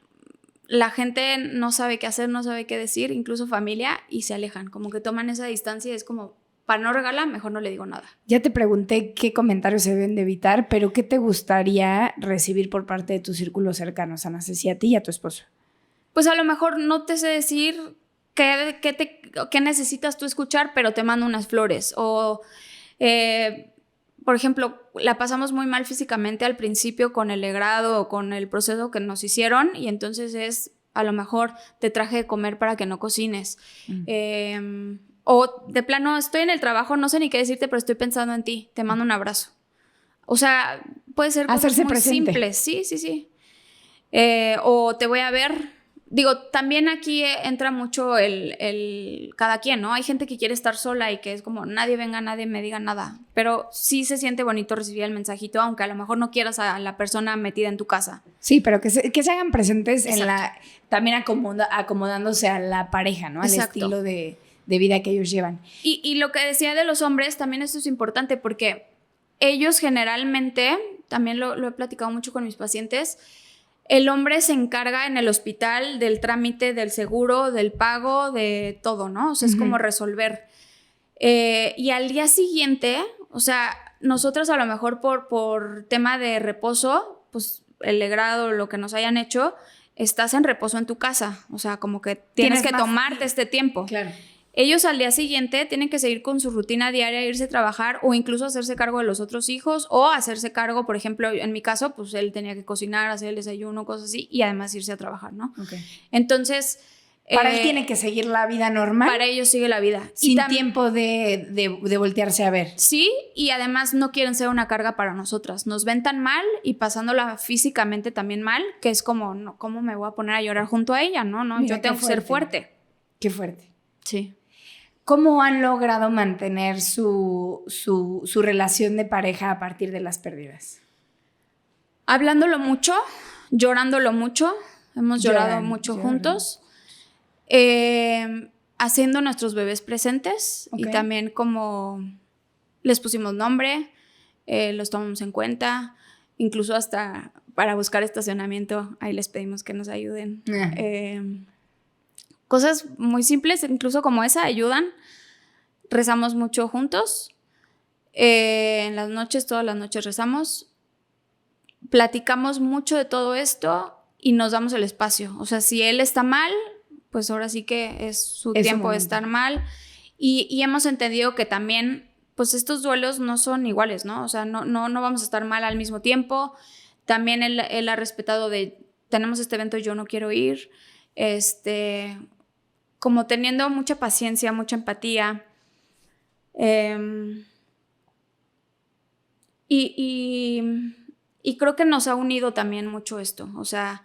la gente no sabe qué hacer, no sabe qué decir, incluso familia, y se alejan, como que toman esa distancia y es como... Para no regalar, mejor no le digo nada. Ya te pregunté qué comentarios se deben de evitar, pero ¿qué te gustaría recibir por parte de tus círculos cercanos, Ana Ceci, a ti y a tu esposo? Pues a lo mejor no te sé decir qué necesitas tú escuchar, pero te mando unas flores. O, por ejemplo, la pasamos muy mal físicamente al principio con el legrado o con el proceso que nos hicieron y entonces es, a lo mejor, te traje de comer para que no cocines. O de plano, estoy en el trabajo, no sé ni qué decirte, pero estoy pensando en ti, te mando un abrazo. O sea, puede ser cosas muy simples. Sí. O te voy a ver. Digo, también aquí entra mucho el cada quien, ¿no? Hay gente que quiere estar sola y que es como, nadie venga, nadie me diga nada. Pero sí se siente bonito recibir el mensajito, aunque a lo mejor no quieras a la persona metida en tu casa. Sí, pero que se hagan presentes. Exacto. También acomodándose a la pareja, ¿no? Al Exacto. estilo de de vida que ellos llevan. Y lo que decía de los hombres, también esto es importante porque ellos generalmente, también lo he platicado mucho con mis pacientes, el hombre se encarga en el hospital del trámite del seguro, del pago, de todo, ¿no? O sea, es como resolver. Y al día siguiente, o sea, nosotros a lo mejor por tema de reposo, pues el legrado, lo que nos hayan hecho, estás en reposo en tu casa. O sea, como que tienes que tomarte este tiempo. Claro. Ellos al día siguiente tienen que seguir con su rutina diaria, irse a trabajar o incluso hacerse cargo de los otros hijos o hacerse cargo, por ejemplo, en mi caso, pues él tenía que cocinar, hacer el desayuno, cosas así, y además irse a trabajar, ¿no? Okay. Entonces... Para él tiene que seguir la vida normal. Para ellos sigue la vida. Sin tiempo de voltearse a ver. Sí, y además no quieren ser una carga para nosotras. Nos ven tan mal y pasándola físicamente también mal, que es como, no, ¿cómo me voy a poner a llorar junto a ella? No, Mira, yo tengo que ser fuerte. Qué fuerte. Sí. ¿Cómo han logrado mantener su relación de pareja a partir de las pérdidas? Hablándolo mucho, llorándolo mucho. Hemos llorado mucho juntos. Haciendo nuestros bebés presentes y también como les pusimos nombre, los tomamos en cuenta, incluso hasta para buscar estacionamiento, ahí les pedimos que nos ayuden. Cosas muy simples, incluso como esa, ayudan. Rezamos mucho juntos, en las noches, todas las noches rezamos, platicamos mucho de todo esto y nos damos el espacio. O sea, si él está mal, pues ahora sí que es su tiempo de estar mal. Y hemos entendido que también, pues estos duelos no son iguales, ¿no? O sea, no vamos a estar mal al mismo tiempo. También él ha respetado tenemos este evento, yo no quiero ir. Como teniendo mucha paciencia, mucha empatía. Y creo que nos ha unido también mucho esto. O sea...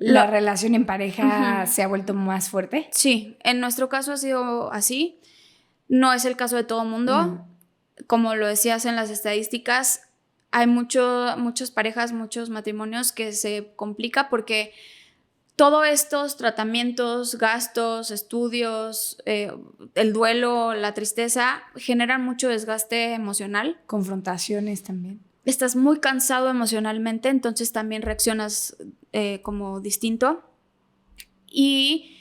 ¿La relación en pareja se ha vuelto más fuerte? Sí, en nuestro caso ha sido así. No es el caso de todo mundo. Como lo decías en las estadísticas, hay muchas parejas, muchos matrimonios que se complica porque todos estos tratamientos, gastos, estudios, el duelo, la tristeza, generan mucho desgaste emocional. Confrontaciones también. Estás muy cansado emocionalmente, entonces también reaccionas como distinto. Y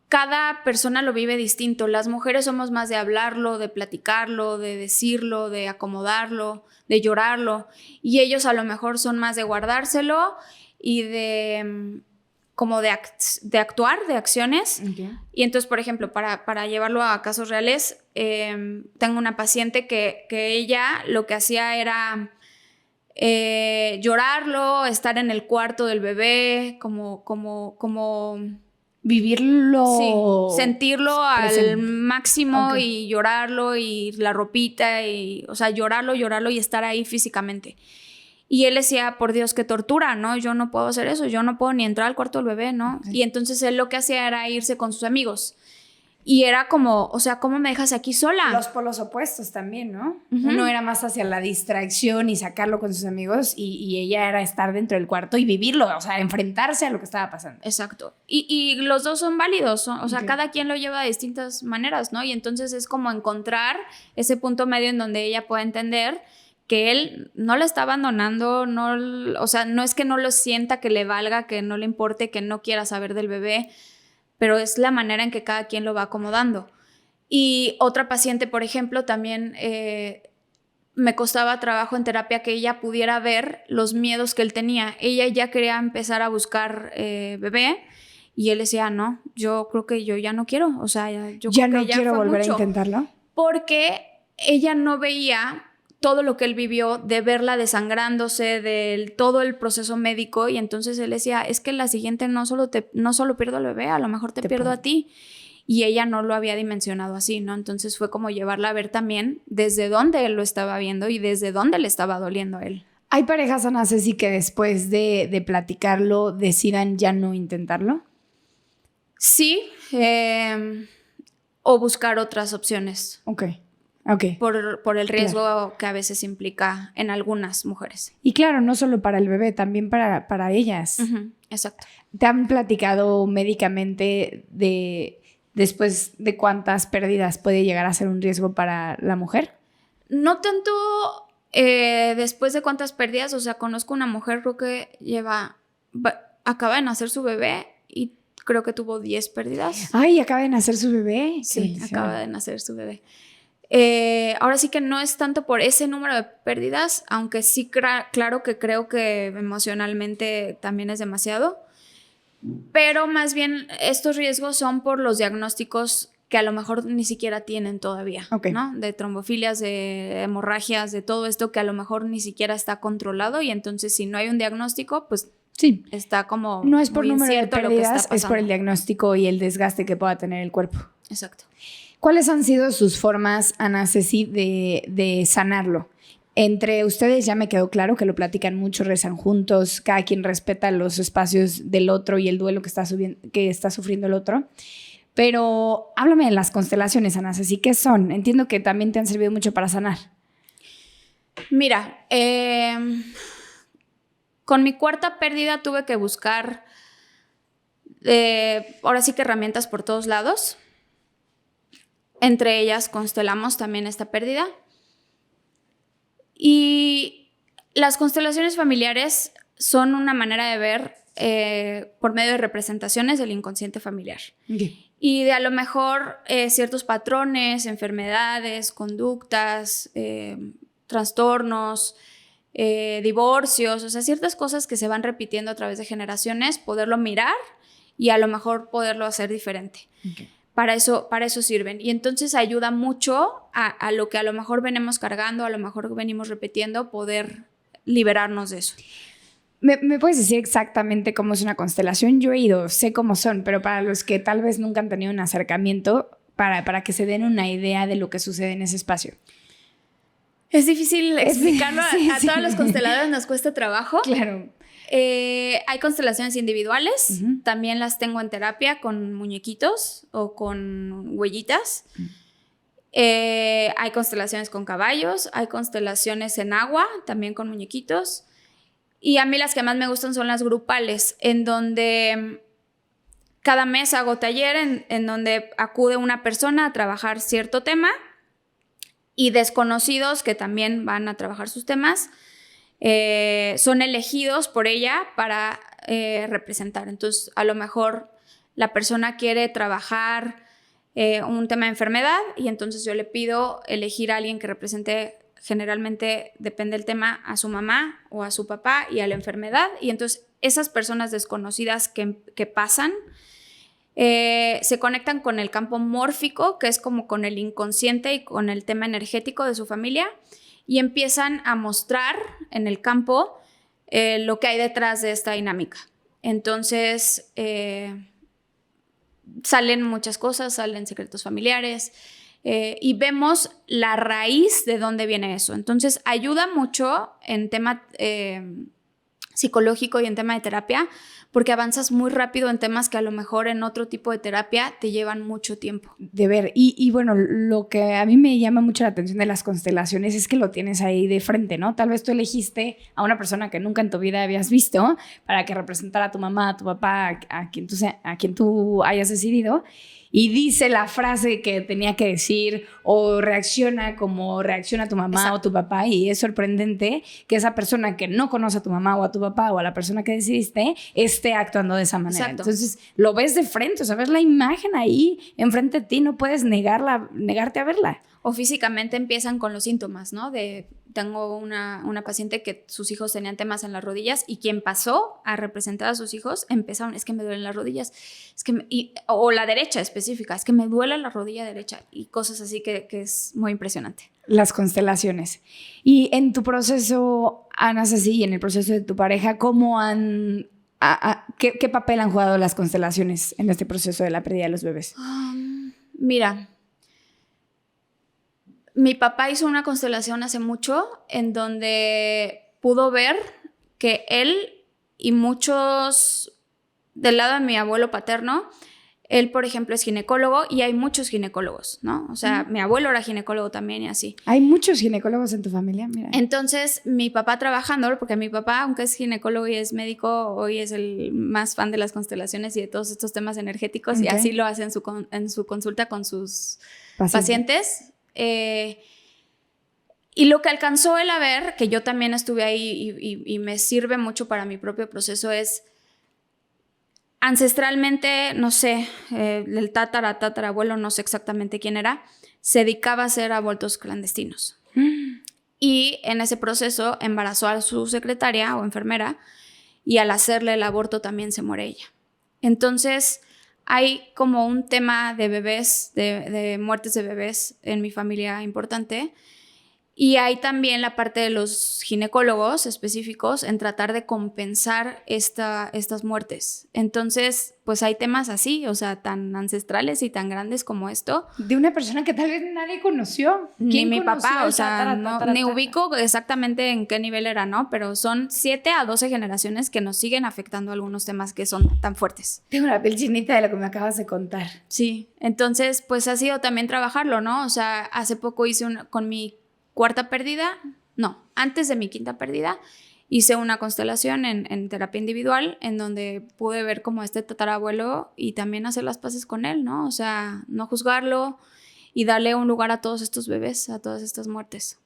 cada persona lo vive distinto. Las mujeres somos más de hablarlo, de platicarlo, de decirlo, de acomodarlo, de llorarlo. Y ellos a lo mejor son más de guardárselo y de actuar, de acciones. Okay. Y entonces, por ejemplo, para llevarlo a casos reales, tengo una paciente que ella lo que hacía era... llorarlo, estar en el cuarto del bebé, como vivirlo, sí, sentirlo presente al máximo. Okay. Y llorarlo y la ropita y, o sea, llorarlo y estar ahí físicamente. Y él decía, por Dios, qué tortura, ¿no? Yo no puedo hacer eso, yo no puedo ni entrar al cuarto del bebé, ¿no? Okay. Y entonces él lo que hacía era irse con sus amigos. Y era como, o sea, ¿cómo me dejas aquí sola? Los polos opuestos también, ¿no? Uno era más hacia la distracción y sacarlo con sus amigos y ella era estar dentro del cuarto y vivirlo, o sea, enfrentarse a lo que estaba pasando. Exacto. Y los dos son válidos, o sea, cada quien lo lleva de distintas maneras, ¿no? Y entonces es como encontrar ese punto medio en donde ella pueda entender que él no la está abandonando, o sea, no es que no lo sienta, que le valga, que no le importe, que no quiera saber del bebé, pero es la manera en que cada quien lo va acomodando. Y otra paciente, por ejemplo, también me costaba trabajo en terapia que ella pudiera ver los miedos que él tenía. Ella ya quería empezar a buscar bebé y él decía, no, yo creo que yo ya no quiero. O sea, yo ya creo no que quiero volver mucho. A intentarlo. Porque ella no veía todo lo que él vivió, de verla desangrándose, de todo el proceso médico, y entonces él decía, es que la siguiente no solo pierdo al bebé, a lo mejor te pierdo a ti. Y ella no lo había dimensionado así, ¿no? Entonces fue como llevarla a ver también desde dónde él lo estaba viendo y desde dónde le estaba doliendo a él. ¿Hay parejas, Ana Ceci, que después de platicarlo decidan ya no intentarlo? Sí, o buscar otras opciones. Okay. Por el riesgo que a veces implica en algunas mujeres. Y claro, no solo para el bebé, también para ellas. Exacto. ¿Te han platicado médicamente de después de cuántas pérdidas puede llegar a ser un riesgo para la mujer? No tanto después de cuántas pérdidas, o sea, conozco una mujer, creo que acaba de nacer su bebé y creo que tuvo 10 pérdidas. Ay, acaba de nacer su bebé. Sí, acaba de nacer su bebé. Ahora sí que no es tanto por ese número de pérdidas, aunque sí, claro que creo que emocionalmente también es demasiado, pero más bien estos riesgos son por los diagnósticos que a lo mejor ni siquiera tienen todavía, okay, ¿no? De trombofilias, de hemorragias, de todo esto que a lo mejor ni siquiera está controlado, y entonces si no hay un diagnóstico, pues sí, está como no es por muy número de incierto lo que pérdidas, está es por el diagnóstico y el desgaste que pueda tener el cuerpo. Exacto. ¿Cuáles han sido sus formas, Ana Ceci, de sanarlo? Entre ustedes ya me quedó claro que lo platican mucho, rezan juntos, cada quien respeta los espacios del otro y el duelo que está sufriendo el otro. Pero háblame de las constelaciones, Ana Ceci, ¿qué son? Entiendo que también te han servido mucho para sanar. Mira, con mi cuarta pérdida tuve que buscar, ahora sí que herramientas por todos lados. Entre ellas constelamos también esta pérdida. Y las constelaciones familiares son una manera de ver por medio de representaciones del inconsciente familiar. Okay. Y de a lo mejor ciertos patrones, enfermedades, conductas, trastornos, divorcios, o sea, ciertas cosas que se van repitiendo a través de generaciones, poderlo mirar y a lo mejor poderlo hacer diferente. Okay. Para eso sirven. Y entonces ayuda mucho a lo que a lo mejor venimos cargando, a lo mejor venimos repitiendo, poder liberarnos de eso. ¿Me puedes decir exactamente cómo es una constelación? Yo he ido, sé cómo son, pero para los que tal vez nunca han tenido un acercamiento, para que se den una idea de lo que sucede en ese espacio. Es difícil explicarlo. Sí, a todos los consteladores nos cuesta trabajo. Claro. Hay constelaciones individuales, Uh-huh. también las tengo en terapia con muñequitos o con huellitas. Uh-huh. Hay constelaciones con caballos, hay constelaciones en agua, también con muñequitos. Y a mí las que más me gustan son las grupales, en donde cada mes hago taller en donde acude una persona a trabajar cierto tema y desconocidos que también van a trabajar sus temas. Son elegidos por ella para representar. Entonces, a lo mejor la persona quiere trabajar un tema de enfermedad y entonces yo le pido elegir a alguien que represente, generalmente depende del tema, a su mamá o a su papá y a la enfermedad. Y entonces esas personas desconocidas que pasan se conectan con el campo mórfico, que es como con el inconsciente y con el tema energético de su familia, y empiezan a mostrar en el campo lo que hay detrás de esta dinámica. Entonces, salen muchas cosas, salen secretos familiares y vemos la raíz de dónde viene eso. Entonces, ayuda mucho en tema psicológico y en tema de terapia, porque avanzas muy rápido en temas que a lo mejor en otro tipo de terapia te llevan mucho tiempo. De ver, y bueno, lo que a mí me llama mucho la atención de las constelaciones es que lo tienes ahí de frente, ¿no? Tal vez tú elegiste a una persona que nunca en tu vida habías visto para que representara a tu mamá, a tu papá, a quien tú hayas decidido, y dice la frase que tenía que decir o reacciona como reacciona tu mamá. Exacto. O tu papá, y es sorprendente que esa persona que no conoce a tu mamá o a tu papá o a la persona que decidiste esté actuando de esa manera. Exacto. Entonces lo ves de frente, o sea, ves la imagen ahí enfrente de ti, no puedes negarte a verla. O físicamente empiezan con los síntomas, ¿no? Tengo una paciente que sus hijos tenían temas en las rodillas y quien pasó a representar a sus hijos empezaron, es que me duelen las rodillas, o la derecha específica, es que me duele la rodilla derecha y cosas así que es muy impresionante. Las constelaciones. Y en tu proceso, Ana Ceci, en el proceso de tu pareja, ¿cómo qué papel han jugado las constelaciones en este proceso de la pérdida de los bebés? Mira, mi papá hizo una constelación hace mucho en donde pudo ver que él y muchos del lado de mi abuelo paterno Él, por ejemplo, es ginecólogo y hay muchos ginecólogos, ¿no? O sea, mi abuelo era ginecólogo también y así. Hay muchos ginecólogos en tu familia, mira. Entonces, mi papá trabajando, porque mi papá, aunque es ginecólogo y es médico, hoy es el más fan de las constelaciones y de todos estos temas energéticos, y así lo hace en su consulta con sus pacientes. Y lo que alcanzó él a ver, que yo también estuve ahí y me sirve mucho para mi propio proceso, es ancestralmente, no sé, el tatarabuelo, no sé exactamente quién era, se dedicaba a hacer abortos clandestinos. Y en ese proceso embarazó a su secretaria o enfermera y al hacerle el aborto también se muere ella. Entonces hay como un tema de bebés, de muertes de bebés en mi familia importante. Y hay también la parte de los ginecólogos específicos en tratar de compensar estas muertes. Entonces, pues hay temas así, o sea, tan ancestrales y tan grandes como esto. De una persona que tal vez nadie conoció. Ni mi papá, o sea, ni ubico exactamente en qué nivel era, ¿no? Pero son 7 a 12 generaciones que nos siguen afectando algunos temas que son tan fuertes. Tengo la piel chinita de lo que me acabas de contar. Sí, entonces, pues ha sido también trabajarlo, ¿no? O sea, hace poco hice con mi antes de mi quinta pérdida, hice una constelación en terapia individual en donde pude ver como este tatarabuelo y también hacer las paces con él, ¿no? O sea, no juzgarlo y darle un lugar a todos estos bebés, a todas estas muertes.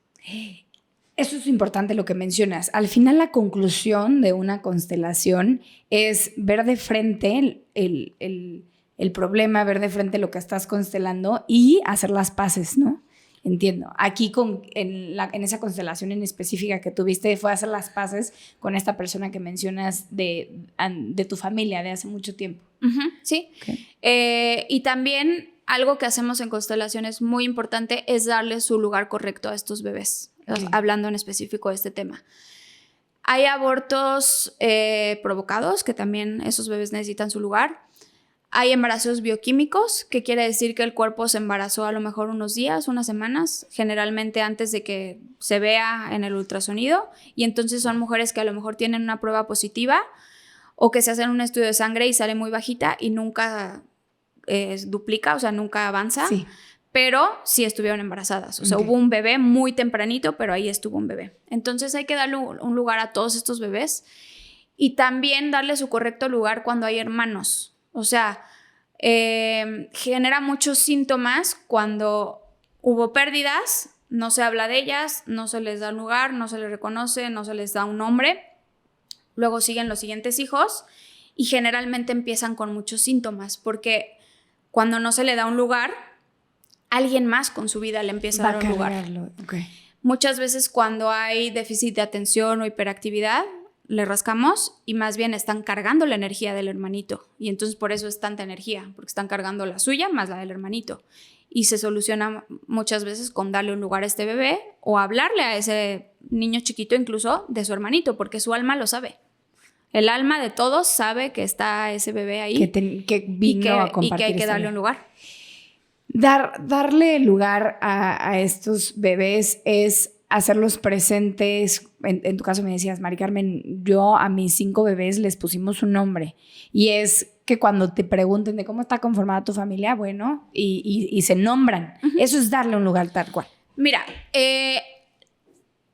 Eso es importante lo que mencionas. Al final la conclusión de una constelación es ver de frente el problema, ver de frente lo que estás constelando y hacer las paces, ¿no? Entiendo. Aquí en esa constelación en específica que tuviste fue hacer las paces con esta persona que mencionas de tu familia de hace mucho tiempo. Sí. Okay. Y también algo que hacemos en constelaciones muy importante es darle su lugar correcto a estos bebés, hablando en específico de este tema. Hay abortos provocados, que también esos bebés necesitan su lugar. Hay embarazos bioquímicos, que quiere decir que el cuerpo se embarazó a lo mejor unos días, unas semanas, generalmente antes de que se vea en el ultrasonido, y entonces son mujeres que a lo mejor tienen una prueba positiva o que se hacen un estudio de sangre y sale muy bajita y nunca duplica, o sea, nunca avanza, sí. Pero sí estuvieron embarazadas. O sea, hubo un bebé muy tempranito, pero ahí estuvo un bebé. Entonces hay que darle un lugar a todos estos bebés y también darle su correcto lugar cuando hay hermanos. O sea, genera muchos síntomas cuando hubo pérdidas, no se habla de ellas, no se les da un lugar, no se les reconoce, no se les da un nombre. Luego siguen los siguientes hijos y generalmente empiezan con muchos síntomas porque cuando no se le da un lugar, alguien más con su vida le empieza a dar un lugar. Okay. Muchas veces cuando hay déficit de atención o hiperactividad, le rascamos y más bien están cargando la energía del hermanito. Y entonces por eso es tanta energía, porque están cargando la suya más la del hermanito. Y se soluciona muchas veces con darle un lugar a este bebé o hablarle a ese niño chiquito incluso de su hermanito, porque su alma lo sabe. El alma de todos sabe que está ese bebé ahí que vino a compartir y que hay que darle un lugar. Darle lugar a estos bebés es hacerlos presentes. En tu caso me decías, Mari Carmen, yo a mis 5 bebés les pusimos un nombre y es que cuando te pregunten de cómo está conformada tu familia, bueno, y se nombran. Eso es darle un lugar tal cual. Mira,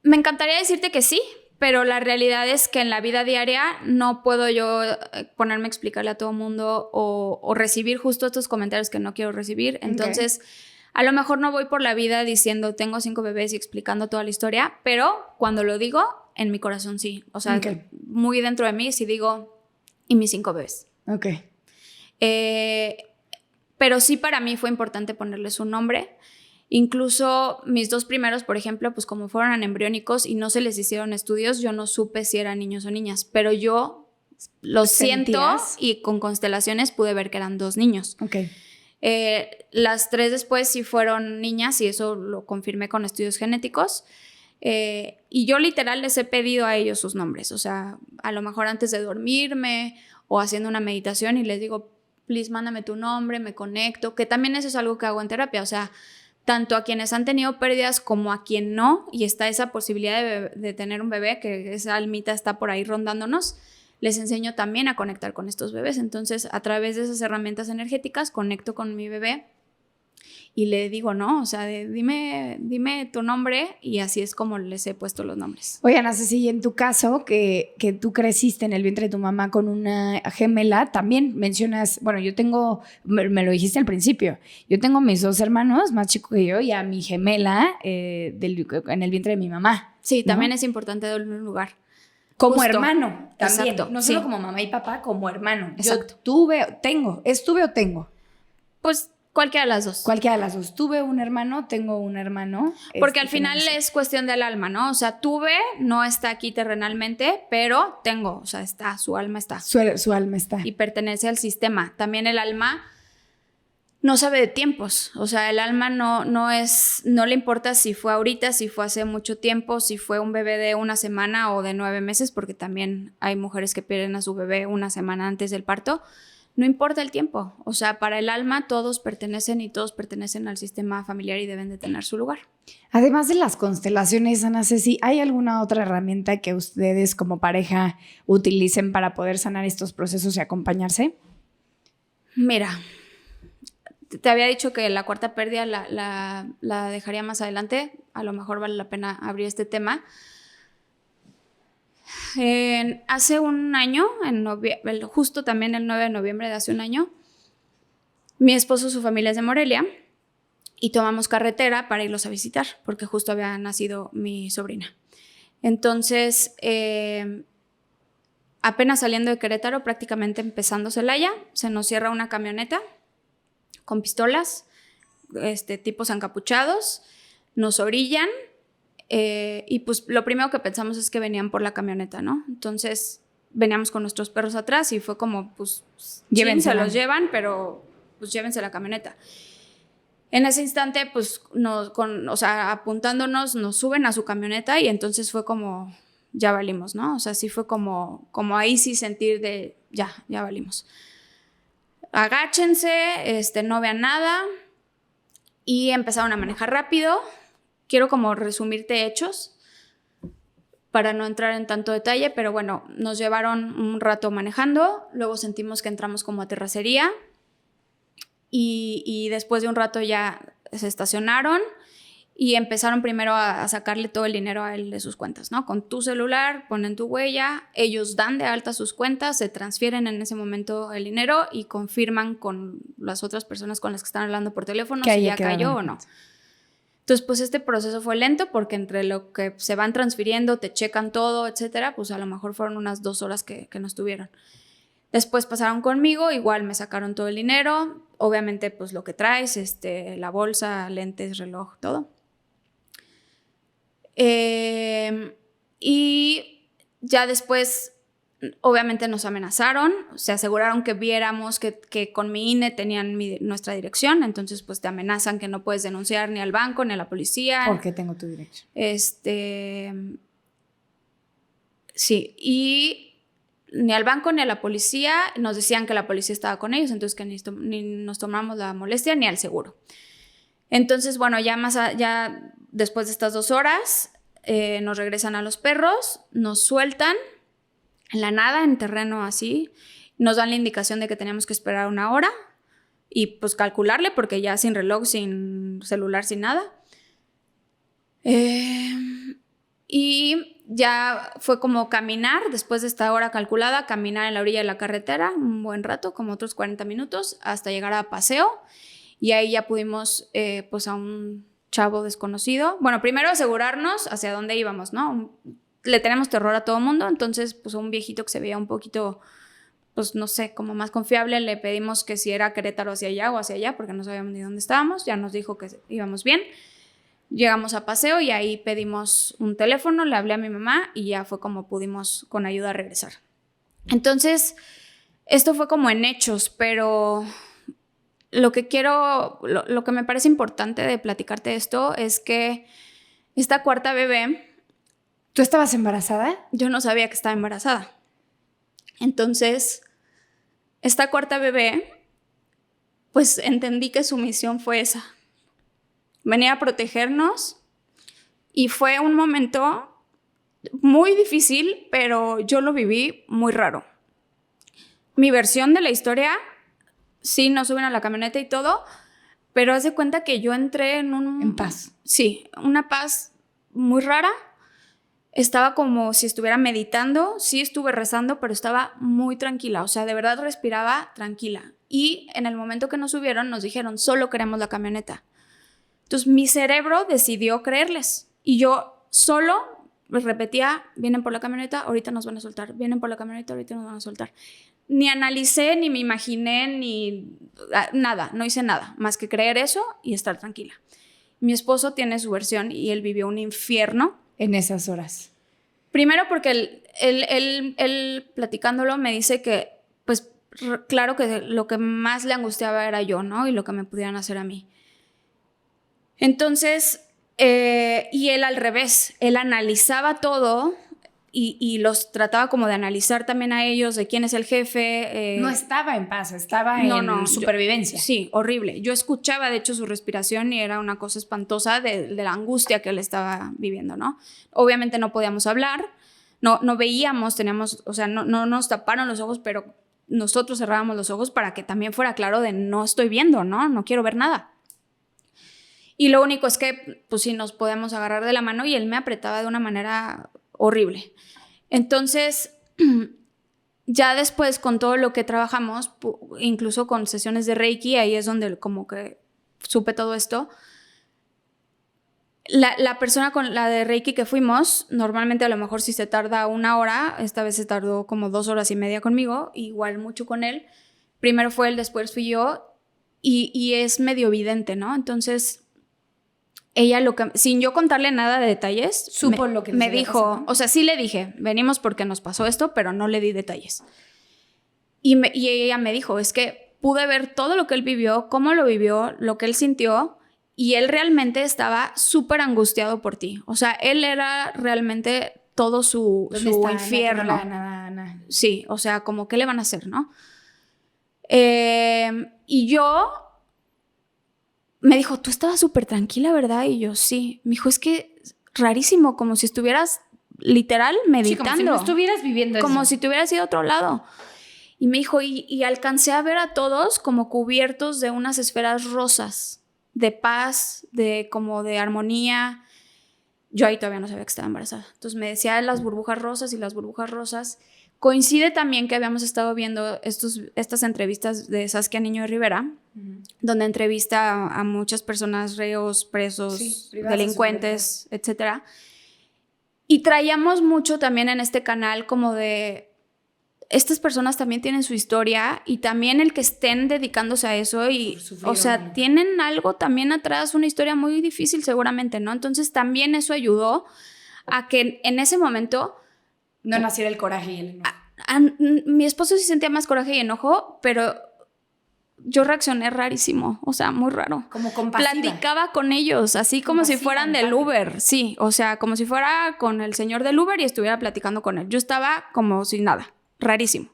me encantaría decirte que sí, pero la realidad es que en la vida diaria no puedo yo ponerme a explicarle a todo el mundo o recibir justo estos comentarios que no quiero recibir. Entonces, a lo mejor no voy por la vida diciendo tengo 5 bebés y explicando toda la historia, pero cuando lo digo, en mi corazón sí. O sea, muy dentro de mí sí digo, y mis 5 bebés. Ok. Pero sí para mí fue importante ponerles un nombre. Incluso mis 2 primeros, por ejemplo, pues como fueron embriónicos y no se les hicieron estudios, yo no supe si eran niños o niñas, pero yo lo siento y con constelaciones pude ver que eran 2 niños. Okay. Las 3 después sí fueron niñas y eso lo confirmé con estudios genéticos. Y yo literal les he pedido a ellos sus nombres, o sea, a lo mejor antes de dormirme o haciendo una meditación y les digo, please, mándame tu nombre, me conecto, que también eso es algo que hago en terapia, o sea, tanto a quienes han tenido pérdidas como a quien no, y está esa posibilidad de tener un bebé, que esa almita está por ahí rondándonos, les enseño también a conectar con estos bebés. Entonces, a través de esas herramientas energéticas, conecto con mi bebé y le digo, no, o sea, dime tu nombre, y así es como les he puesto los nombres. Oye, Ana Ceci, en tu caso, que tú creciste en el vientre de tu mamá con una gemela, también mencionas, bueno, yo tengo, me lo dijiste al principio, yo tengo mis 2 hermanos más chicos que yo y a mi gemela en el vientre de mi mamá. Sí, ¿no? también es importante darle un lugar. Como Justo. hermano, también. Exacto, No solo como mamá y papá, como hermano. Exacto. Yo estuve o tengo. Pues cualquiera de las dos. Cualquiera de las dos. Tuve un hermano, tengo un hermano. Porque al final es cuestión del alma, ¿no? O sea, tuve, no está aquí terrenalmente, pero tengo, o sea, está, su alma está. Su alma está. Y pertenece al sistema. También el alma no sabe de tiempos. O sea, el alma no le importa si fue ahorita, si fue hace mucho tiempo, si fue un bebé de 1 semana o de 9 meses, porque también hay mujeres que pierden a su bebé 1 semana antes del parto. No importa el tiempo, o sea, para el alma todos pertenecen y todos pertenecen al sistema familiar y deben de tener su lugar. Además de las constelaciones, Ana Ceci, ¿hay alguna otra herramienta que ustedes como pareja utilicen para poder sanar estos procesos y acompañarse? Mira, te había dicho que la cuarta pérdida la dejaría más adelante, a lo mejor vale la pena abrir este tema. Hace un año, justo también el 9 de noviembre de hace un año, mi esposo, su familia es de Morelia, y tomamos carretera para irlos a visitar, porque justo había nacido mi sobrina. Entonces, apenas saliendo de Querétaro, prácticamente empezando Celaya, se nos cierra una camioneta con pistolas, tipos encapuchados, nos orillan. Y pues lo primero que pensamos es que venían por la camioneta, ¿no? Entonces veníamos con nuestros perros atrás y fue como, pues, se los llevan, pero pues llévense la camioneta. En ese instante, pues, apuntándonos, nos suben a su camioneta y entonces fue como, ya valimos, ¿no? O sea, sí fue como ahí sí sentir de, ya valimos. Agáchense, no vean nada, y empezaron a manejar rápido. Quiero como resumirte hechos para no entrar en tanto detalle, pero bueno, nos llevaron un rato manejando, luego sentimos que entramos como a terracería y después de un rato ya se estacionaron y empezaron primero a sacarle todo el dinero a él de sus cuentas, ¿no? Con tu celular, ponen tu huella, ellos dan de alta sus cuentas, se transfieren en ese momento el dinero y confirman con las otras personas con las que están hablando por teléfono si ya cayó o no. Entonces, pues este proceso fue lento porque entre lo que se van transfiriendo, te checan todo, etcétera, pues a lo mejor fueron unas 2 horas que nos tuvieron. Después pasaron conmigo, igual me sacaron todo el dinero, obviamente pues lo que traes, la bolsa, lentes, reloj, todo. Y ya después, obviamente nos amenazaron, se aseguraron que viéramos que con mi INE tenían nuestra dirección, entonces pues te amenazan que no puedes denunciar ni al banco ni a la policía. ¿Por qué tengo tu dirección? Sí, y ni al banco ni a la policía, nos decían que la policía estaba con ellos, entonces que ni nos tomamos la molestia ni al seguro. Entonces, bueno, ya después de estas 2 horas, nos regresan a los perros, nos sueltan en la nada, en terreno así, nos dan la indicación de que teníamos que esperar 1 hora y pues calcularle porque ya sin reloj, sin celular, sin nada. Y ya fue como caminar, después de esta hora calculada, caminar en la orilla de la carretera un buen rato, como otros 40 minutos, hasta llegar a Paseo. Y ahí ya pudimos, pues a un chavo desconocido. Bueno, primero asegurarnos hacia dónde íbamos, ¿no? Le tenemos terror a todo mundo, entonces pues a un viejito que se veía un poquito, pues no sé, como más confiable, le pedimos que si era Querétaro hacia allá o hacia allá, porque no sabíamos ni dónde estábamos, ya nos dijo que íbamos bien. Llegamos a Paseo y ahí pedimos un teléfono, le hablé a mi mamá y ya fue como pudimos con ayuda regresar. Entonces, esto fue como en hechos, pero lo que me parece importante de platicarte esto es que esta cuarta bebé... ¿Tú estabas embarazada? Yo no sabía que estaba embarazada. Entonces, esta cuarta bebé, pues entendí que su misión fue esa. Venía a protegernos y fue un momento muy difícil, pero yo lo viví muy raro. Mi versión de la historia, sí, nos suben a la camioneta y todo, pero haz de cuenta que yo entré en paz. Sí, una paz muy rara. Estaba como si estuviera meditando, sí estuve rezando, pero estaba muy tranquila, o sea, de verdad respiraba tranquila. Y en el momento que nos subieron, nos dijeron, solo queremos la camioneta. Entonces mi cerebro decidió creerles y yo solo repetía, vienen por la camioneta, ahorita nos van a soltar, vienen por la camioneta, ahorita nos van a soltar. Ni analicé, ni me imaginé, ni nada, no hice nada, más que creer eso y estar tranquila. Mi esposo tiene su versión y él vivió un infierno. En esas horas. Primero porque él platicándolo me dice que, pues, claro que lo que más le angustiaba era yo, ¿no? Y lo que me pudieran hacer a mí. Entonces, y él al revés, él analizaba todo y los trataba como de analizar también a ellos, de quién es el jefe. No estaba en paz, estaba en supervivencia. Sí, horrible. Yo escuchaba, de hecho, su respiración y era una cosa espantosa de la angustia que él estaba viviendo, ¿no? Obviamente no podíamos hablar, no veíamos, teníamos, o sea, no nos taparon los ojos, pero nosotros cerrábamos los ojos para que también fuera claro de no estoy viendo, ¿no? No quiero ver nada. Y lo único es que, pues sí, nos podíamos agarrar de la mano y él me apretaba de una manera horrible. Entonces, ya después con todo lo que trabajamos, incluso con sesiones de Reiki, ahí es donde como que supe todo esto. La persona con la de Reiki que fuimos, normalmente a lo mejor si se tarda 1 hora, esta vez se tardó como 2 horas y media conmigo, igual mucho con él. Primero fue él, después fui yo, y es medio evidente, ¿no? Entonces ella, sin yo contarle nada de detalles, supo lo que me dijo, pasado. O sea, sí le dije, venimos porque nos pasó esto, pero no le di detalles. Y ella me dijo, es que pude ver todo lo que él vivió, cómo lo vivió, lo que él sintió, y él realmente estaba súper angustiado por ti. O sea, él era realmente todo su infierno. Nada. Sí, o sea, como, ¿qué le van a hacer, no? Y yo... Me dijo, tú estabas súper tranquila, ¿verdad? Y yo, sí. Me dijo, es que rarísimo, como si estuvieras literal meditando. Sí, como si no estuvieras viviendo eso. Como si te hubieras ido a otro lado. Y me dijo, y alcancé a ver a todos como cubiertos de unas esferas rosas, de paz, como de armonía. Yo ahí todavía no sabía que estaba embarazada. Entonces me decía las burbujas rosas y las burbujas rosas. Coincide también que habíamos estado viendo estas entrevistas de Saskia Niño de Rivera, donde entrevista a muchas personas, reos, presos, delincuentes, etc. Y traíamos mucho también en este canal como de... Estas personas también tienen su historia y también el que estén dedicándose a eso y, o sea, tienen algo también atrás, una historia muy difícil seguramente, ¿no? Entonces también eso ayudó a que en ese momento... No naciera el coraje y el enojo. Mi esposo sí sentía más coraje y enojo, pero yo reaccioné rarísimo, o sea, muy raro. Como compasiva. Platicaba con ellos, así como si fueran del Uber, sí, o sea, como si fuera con el señor del Uber y estuviera platicando con él. Yo estaba como sin nada, rarísimo.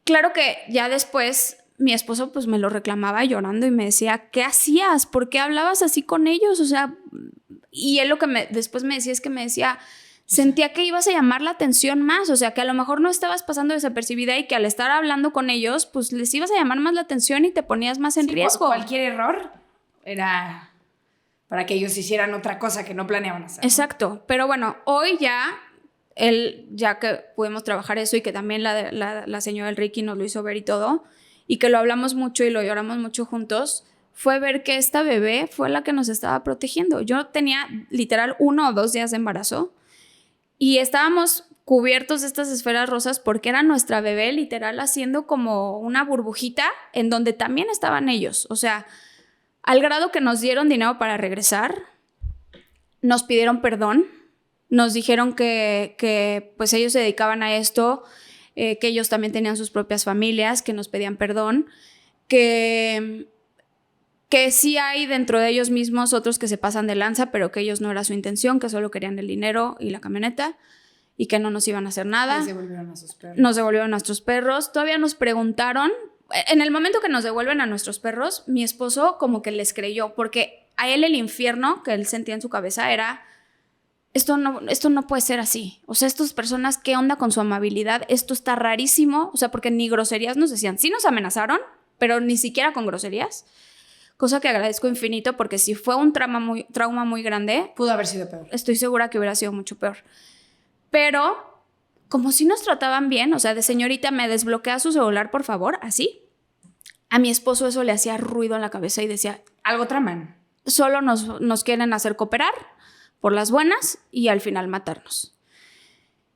Claro que ya después mi esposo pues me lo reclamaba llorando y me decía, ¿qué hacías? ¿Por qué hablabas así con ellos? O sea, y él lo que después me decía es que me decía... Sentía que ibas a llamar la atención más, o sea, que a lo mejor no estabas pasando desapercibida y que al estar hablando con ellos, pues les ibas a llamar más la atención y te ponías más en riesgo. Cualquier error era para que ellos hicieran otra cosa que no planeaban hacer. Exacto, pero bueno, hoy ya que pudimos trabajar eso y que también la señora del Reiki nos lo hizo ver y todo, y que lo hablamos mucho y lo lloramos mucho juntos, fue ver que esta bebé fue la que nos estaba protegiendo. Yo tenía literal 1 o 2 días de embarazo. Y estábamos cubiertos de estas esferas rosas porque era nuestra bebé literal haciendo como una burbujita en donde también estaban ellos. O sea, al grado que nos dieron dinero para regresar, nos pidieron perdón, nos dijeron que pues ellos se dedicaban a esto, que ellos también tenían sus propias familias, que nos pedían perdón, que sí hay dentro de ellos mismos otros que se pasan de lanza, pero que ellos no era su intención, que solo querían el dinero y la camioneta y que no nos iban a hacer nada. Nos devolvieron a sus perros. Nos devolvieron a nuestros perros. Todavía nos preguntaron, en el momento que nos devuelven a nuestros perros, mi esposo como que les creyó, porque a él el infierno que él sentía en su cabeza era esto no puede ser así. O sea, estas personas, ¿qué onda con su amabilidad? Esto está rarísimo. O sea, porque ni groserías nos decían. Sí nos amenazaron, pero ni siquiera con groserías. Cosa que agradezco infinito, porque si fue un trauma muy grande, pudo haber sido peor. Estoy segura que hubiera sido mucho peor. Pero, como si nos trataban bien, o sea, de señorita, ¿me desbloquea su celular, por favor? Así. A mi esposo eso le hacía ruido en la cabeza y decía, algo traman. Solo nos quieren hacer cooperar por las buenas y al final matarnos.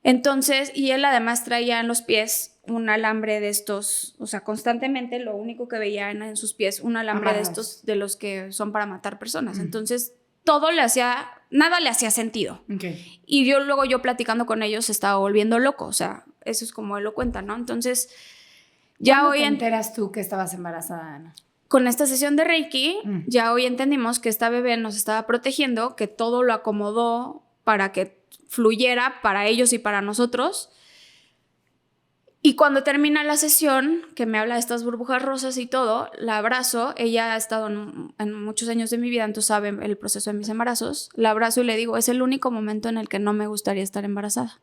Entonces, y él además traía en los pies un alambre de estos, o sea, constantemente lo único que veía en sus pies, un alambre de estos de los que son para matar personas. Entonces, nada le hacía sentido. Okay. Y luego yo platicando con ellos se estaba volviendo loco, o sea, eso es como él lo cuenta, ¿no? Entonces, ya hoy... ¿Cuándo te enteras tú que estabas embarazada, Ana? Con esta sesión de Reiki, ya hoy entendimos que esta bebé nos estaba protegiendo, que todo lo acomodó para que fluyera para ellos y para nosotros. Y cuando termina la sesión, que me habla de estas burbujas rosas y todo, la abrazo. Ella ha estado en muchos años de mi vida, entonces sabe el proceso de mis embarazos. La abrazo y le digo, es el único momento en el que no me gustaría estar embarazada.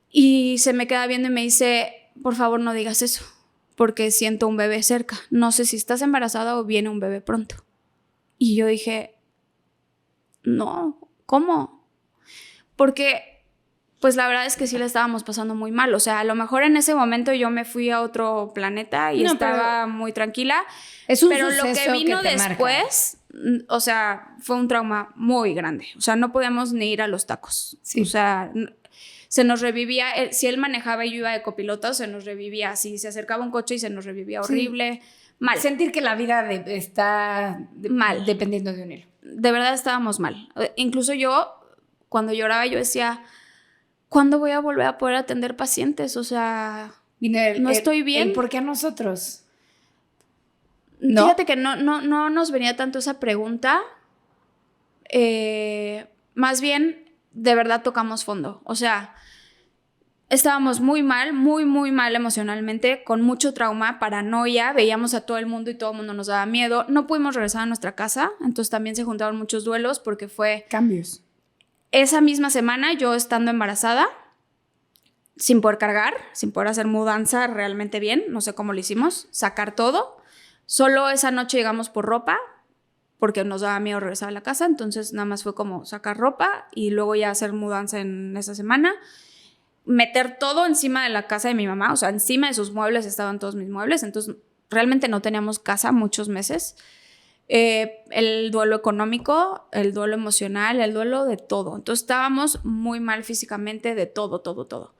Y se me queda viendo y me dice, por favor no digas eso, porque siento un bebé cerca. No sé si estás embarazada o viene un bebé pronto. Y yo dije, no, ¿cómo? Porque, pues la verdad es que sí la estábamos pasando muy mal. O sea, a lo mejor en ese momento yo me fui a otro planeta y estaba muy tranquila. Es un pero lo que vino que después, o sea, fue un trauma muy grande. O sea, no podíamos ni ir a los tacos. Sí. O sea, se nos revivía, si él manejaba y yo iba de copiloto, se nos revivía. Si se acercaba un coche y se nos revivía horrible. Sí. Mal. Sentir que la vida está mal, dependiendo de un hilo. De verdad estábamos mal. Incluso yo, cuando lloraba, yo decía, ¿cuándo voy a volver a poder atender pacientes? O sea, no estoy bien. ¿Por qué a nosotros? ¿No? Fíjate que no nos venía tanto esa pregunta. Más bien, de verdad tocamos fondo. O sea, estábamos muy mal, muy, muy mal emocionalmente, con mucho trauma, paranoia, veíamos a todo el mundo y todo el mundo nos daba miedo. No pudimos regresar a nuestra casa, entonces también se juntaron muchos duelos porque fue... Cambios. Esa misma semana, yo estando embarazada, sin poder cargar, sin poder hacer mudanza realmente bien, no sé cómo lo hicimos, sacar todo. Solo esa noche llegamos por ropa, porque nos daba miedo regresar a la casa, entonces nada más fue como sacar ropa y luego ya hacer mudanza en esa semana. Meter todo encima de la casa de mi mamá, o sea, encima de sus muebles estaban todos mis muebles, entonces realmente no teníamos casa muchos meses. El duelo económico, el duelo emocional, el duelo de todo. Entonces estábamos muy mal físicamente, de todo.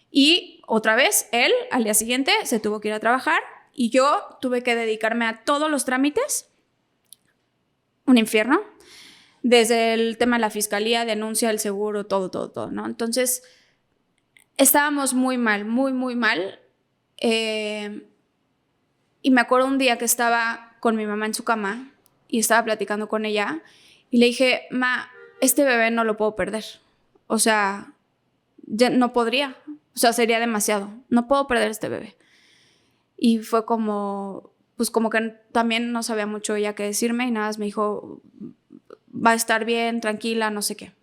Y otra vez, él al día siguiente se tuvo que ir a trabajar y yo tuve que dedicarme a todos los trámites. Un infierno. Desde el tema de la fiscalía, denuncia, el seguro, todo, ¿no? Entonces... estábamos muy mal, muy, muy mal. Y me acuerdo un día que estaba con mi mamá en su cama y estaba platicando con ella y le dije, ma, este bebé no lo puedo perder. O sea, ya no podría. O sea, sería demasiado. No puedo perder este bebé. Y fue como, pues como que también no sabía mucho ella qué decirme y nada más me dijo, va a estar bien, tranquila, no sé qué.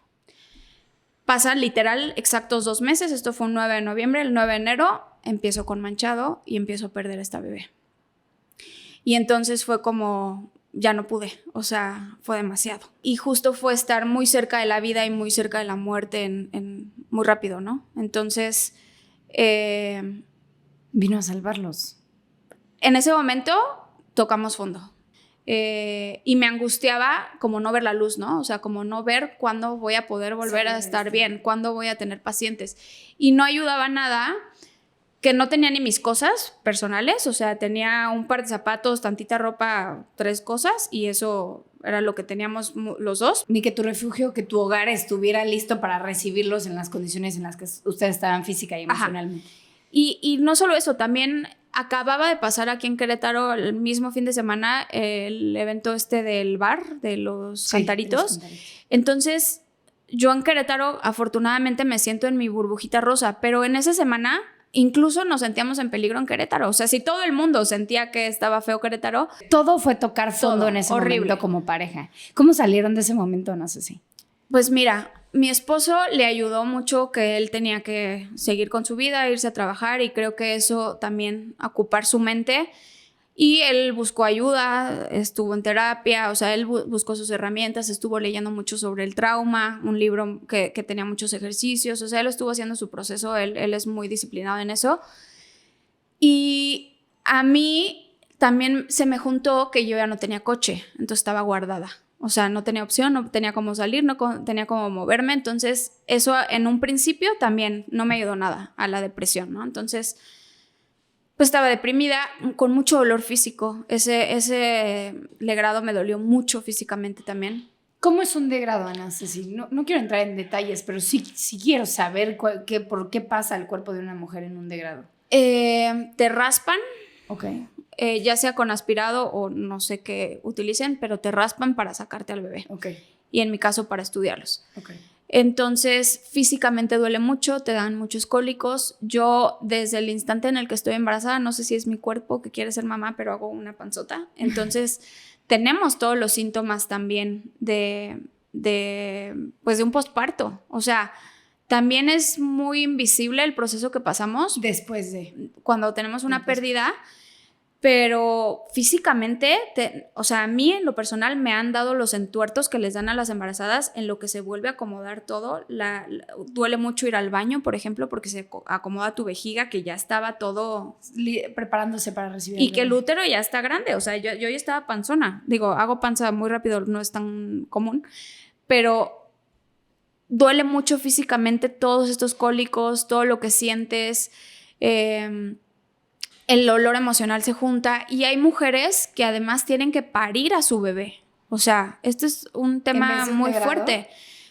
Pasan literal exactos 2 meses, esto fue un 9 de noviembre, el 9 de enero empiezo con manchado y empiezo a perder a esta bebé. Y entonces fue como, ya no pude, o sea, fue demasiado. Y justo fue estar muy cerca de la vida y muy cerca de la muerte muy rápido, ¿no? Entonces... vino a salvarlos. En ese momento tocamos fondo. Y me angustiaba como no ver la luz, ¿no? O sea, como no ver cuándo voy a poder volver a estar bien, cuándo voy a tener pacientes. Y no ayudaba nada que no tenía ni mis cosas personales, o sea, tenía un par de zapatos, tantita ropa, 3 cosas, y eso era lo que teníamos los dos. Ni que tu refugio, que tu hogar estuviera listo para recibirlos en las condiciones en las que ustedes estaban física y emocionalmente. Y no solo eso, también... acababa de pasar aquí en Querétaro el mismo fin de semana el evento del bar, de los cantaritos. Entonces, yo en Querétaro afortunadamente me siento en mi burbujita rosa, pero en esa semana incluso nos sentíamos en peligro en Querétaro. O sea, si todo el mundo sentía que estaba feo Querétaro... todo fue tocar fondo todo, en ese horrible. momento como pareja. ¿Cómo salieron de ese momento? No sé si... Pues mira, mi esposo le ayudó mucho, que él tenía que seguir con su vida, irse a trabajar, y creo que eso también, ocupar su mente. Y él buscó ayuda, estuvo en terapia, o sea, él buscó sus herramientas, estuvo leyendo mucho sobre el trauma, un libro que tenía muchos ejercicios, o sea, él estuvo haciendo su proceso, él es muy disciplinado en eso. Y a mí también se me juntó que yo ya no tenía coche, entonces estaba guardada. O sea, no tenía opción, no tenía cómo salir, no tenía cómo moverme. Entonces, eso en un principio también no me ayudó nada a la depresión, ¿no? Entonces, pues estaba deprimida, con mucho dolor físico. Ese legrado me dolió mucho físicamente también. ¿Cómo es un degrado, Ana Ceci? No quiero entrar en detalles, pero sí quiero saber por qué pasa el cuerpo de una mujer en un degrado. Te raspan. Ok. Ya sea con aspirado o no sé qué utilicen, pero te raspan para sacarte al bebé. Ok. Y en mi caso, para estudiarlos. Ok. Entonces, físicamente duele mucho, te dan muchos cólicos. Yo, desde el instante en el que estoy embarazada, no sé si es mi cuerpo que quiere ser mamá, pero hago una panzota. Entonces, tenemos todos los síntomas también de un posparto. O sea, también es muy invisible el proceso que pasamos Después de... cuando tenemos una pérdida. Pero físicamente, o sea, a mí en lo personal me han dado los entuertos que les dan a las embarazadas en lo que se vuelve a acomodar todo. Duele mucho ir al baño, por ejemplo, porque se acomoda tu vejiga, que ya estaba todo... preparándose para recibir Y que el útero ya está grande. O sea, yo ya estaba panzona. Digo, hago panza muy rápido, no es tan común. Pero duele mucho físicamente todos estos cólicos, todo lo que sientes... el olor emocional se junta, y hay mujeres que además tienen que parir a su bebé. O sea, esto es un tema muy fuerte.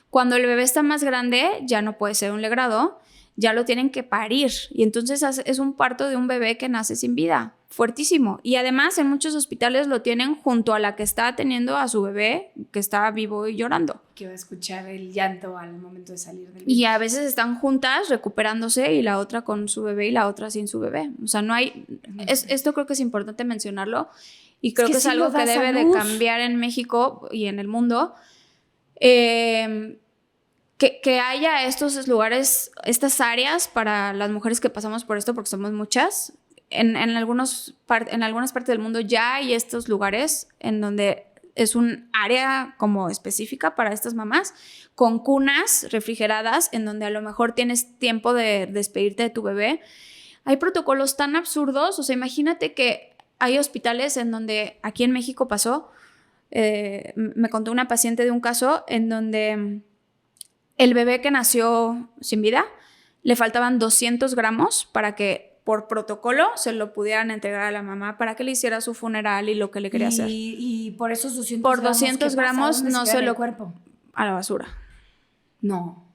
Cuando el bebé está más grande, ya no puede ser un legrado, ya lo tienen que parir. Y entonces es un parto de un bebé que nace sin vida. Fuertísimo. Y además en muchos hospitales lo tienen junto a la que está teniendo a su bebé, que está vivo y llorando. Que va a escuchar el llanto al momento de salir del bebé. Y a veces están juntas recuperándose, y la otra con su bebé y la otra sin su bebé. O sea, no hay... Esto creo que es importante mencionarlo, y creo que es algo que debe de cambiar en México y en el mundo. Que haya estos lugares, estas áreas para las mujeres que pasamos por esto, porque somos muchas. En algunas partes del mundo ya hay estos lugares en donde es un área como específica para estas mamás, con cunas refrigeradas, en donde a lo mejor tienes tiempo de despedirte de tu bebé. Hay protocolos tan absurdos. O sea, imagínate que hay hospitales en donde, aquí en México pasó, me contó una paciente de un caso en donde el bebé que nació sin vida, le faltaban 200 gramos para que por protocolo se lo pudieran entregar a la mamá para que le hiciera su funeral y lo que le quería hacer. Y por esos 200 por 200 gramos no se lo... cuerpo? A la basura. No.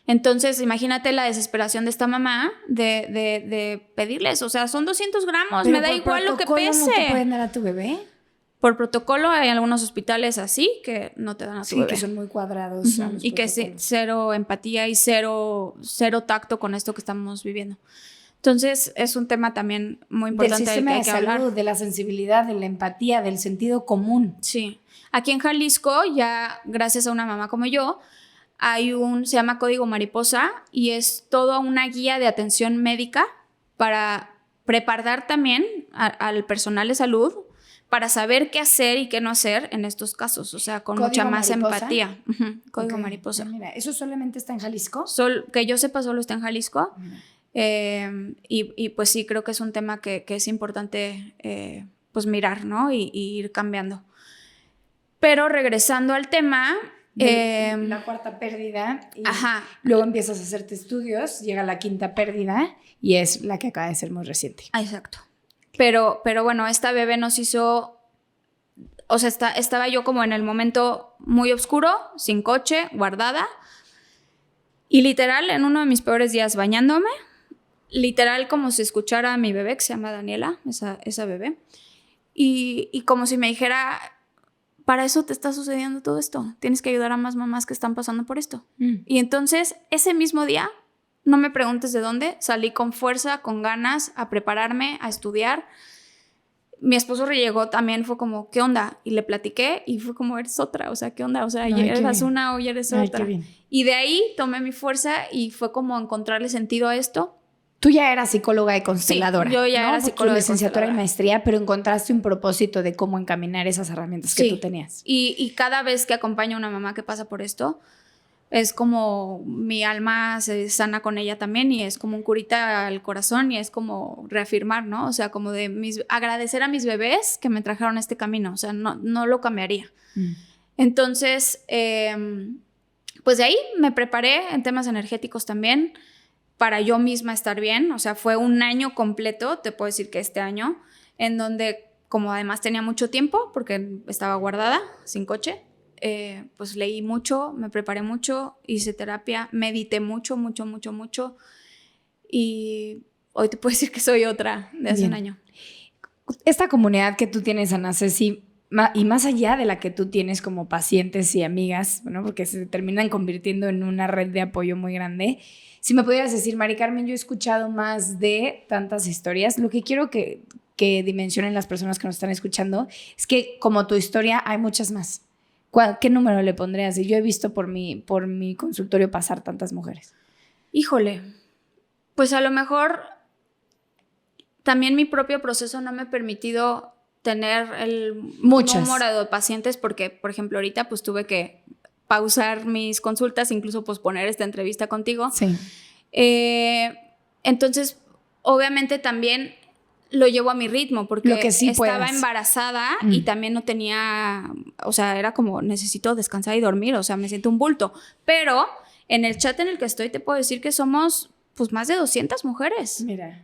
Entonces, imagínate la desesperación de esta mamá de pedirles. O sea, son 200 gramos, pero me da igual lo que pese. ¿No te pueden dar a tu bebé? Por protocolo hay algunos hospitales así que no te dan a tu bebé. Sí, que son muy cuadrados. Uh-huh. Y que cero empatía y cero tacto con esto que estamos viviendo. Entonces, es un tema también muy importante del sistema del que hay que hablar. De la sensibilidad, de la empatía, del sentido común. Sí. Aquí en Jalisco, ya gracias a una mamá como yo, se llama Código Mariposa, y es toda una guía de atención médica para preparar también al personal de salud para saber qué hacer y qué no hacer en estos casos, o sea, con mucha más empatía. Uh-huh. Código Mariposa. Mira, ¿eso solamente está en Jalisco? Que yo sepa, solo está en Jalisco. Y pues sí, creo que es un tema que es importante pues mirar, ¿no? Y ir cambiando. Pero regresando al tema... la cuarta pérdida. Y luego empiezas a hacerte estudios, llega la quinta pérdida, y es la que acaba de ser muy reciente. Exacto. Pero bueno, esta bebé nos hizo... O sea, estaba yo como en el momento muy oscuro, sin coche, guardada. Y literal, en uno de mis peores días, bañándome. Literal, como si escuchara a mi bebé, que se llama Daniela, esa bebé. Y como si me dijera... Para eso te está sucediendo todo esto. Tienes que ayudar a más mamás que están pasando por esto. Y entonces, ese mismo día, no me preguntes de dónde, salí con fuerza, con ganas, a prepararme, a estudiar. Mi esposo llegó también, fue como, ¿qué onda? Y le platiqué y fue como, eres otra, o sea, ¿qué onda? O sea, eras una, hoy eres otra. Qué bien. Y de ahí tomé mi fuerza y fue como encontrarle sentido a esto. Tú ya eras psicóloga y consteladora. Sí, yo ya era psicóloga y licenciatura y consteladora. maestría, pero encontraste un propósito de cómo encaminar esas herramientas que tú tenías. Y cada vez que acompaño a una mamá que pasa por esto, es como mi alma se sana con ella también y es como un curita al corazón y es como reafirmar, ¿no? O sea, como de agradecer a mis bebés que me trajeron a este camino, o sea, no lo cambiaría. Entonces, pues de ahí me preparé en temas energéticos también para yo misma estar bien, o sea, fue un año completo, te puedo decir que este año, en donde como además tenía mucho tiempo porque estaba guardada, sin coche, pues leí mucho, me preparé mucho, hice terapia, medité mucho y hoy te puedo decir que soy otra de hace un año. Esta comunidad que tú tienes, Ana Ceci, y más allá de la que tú tienes como pacientes y amigas, ¿no? Porque se terminan convirtiendo en una red de apoyo muy grande. Si me pudieras decir, Mari Carmen, yo he escuchado más de tantas historias. Lo que quiero que dimensionen las personas que nos están escuchando es que como tu historia hay muchas más. ¿Qué número le pondrías? Y yo he visto por mi consultorio pasar tantas mujeres. Híjole, pues a lo mejor también mi propio proceso no me ha permitido tener el número de pacientes porque, por ejemplo, ahorita pues tuve que pausar mis consultas, incluso posponer esta entrevista contigo. Sí. Entonces, obviamente también lo llevo a mi ritmo porque lo que sí estaba embarazada y también no tenía, o sea, era como necesito descansar y dormir, o sea, me siento un bulto. Pero en el chat en el que estoy te puedo decir que somos pues más de 200 mujeres. Mira.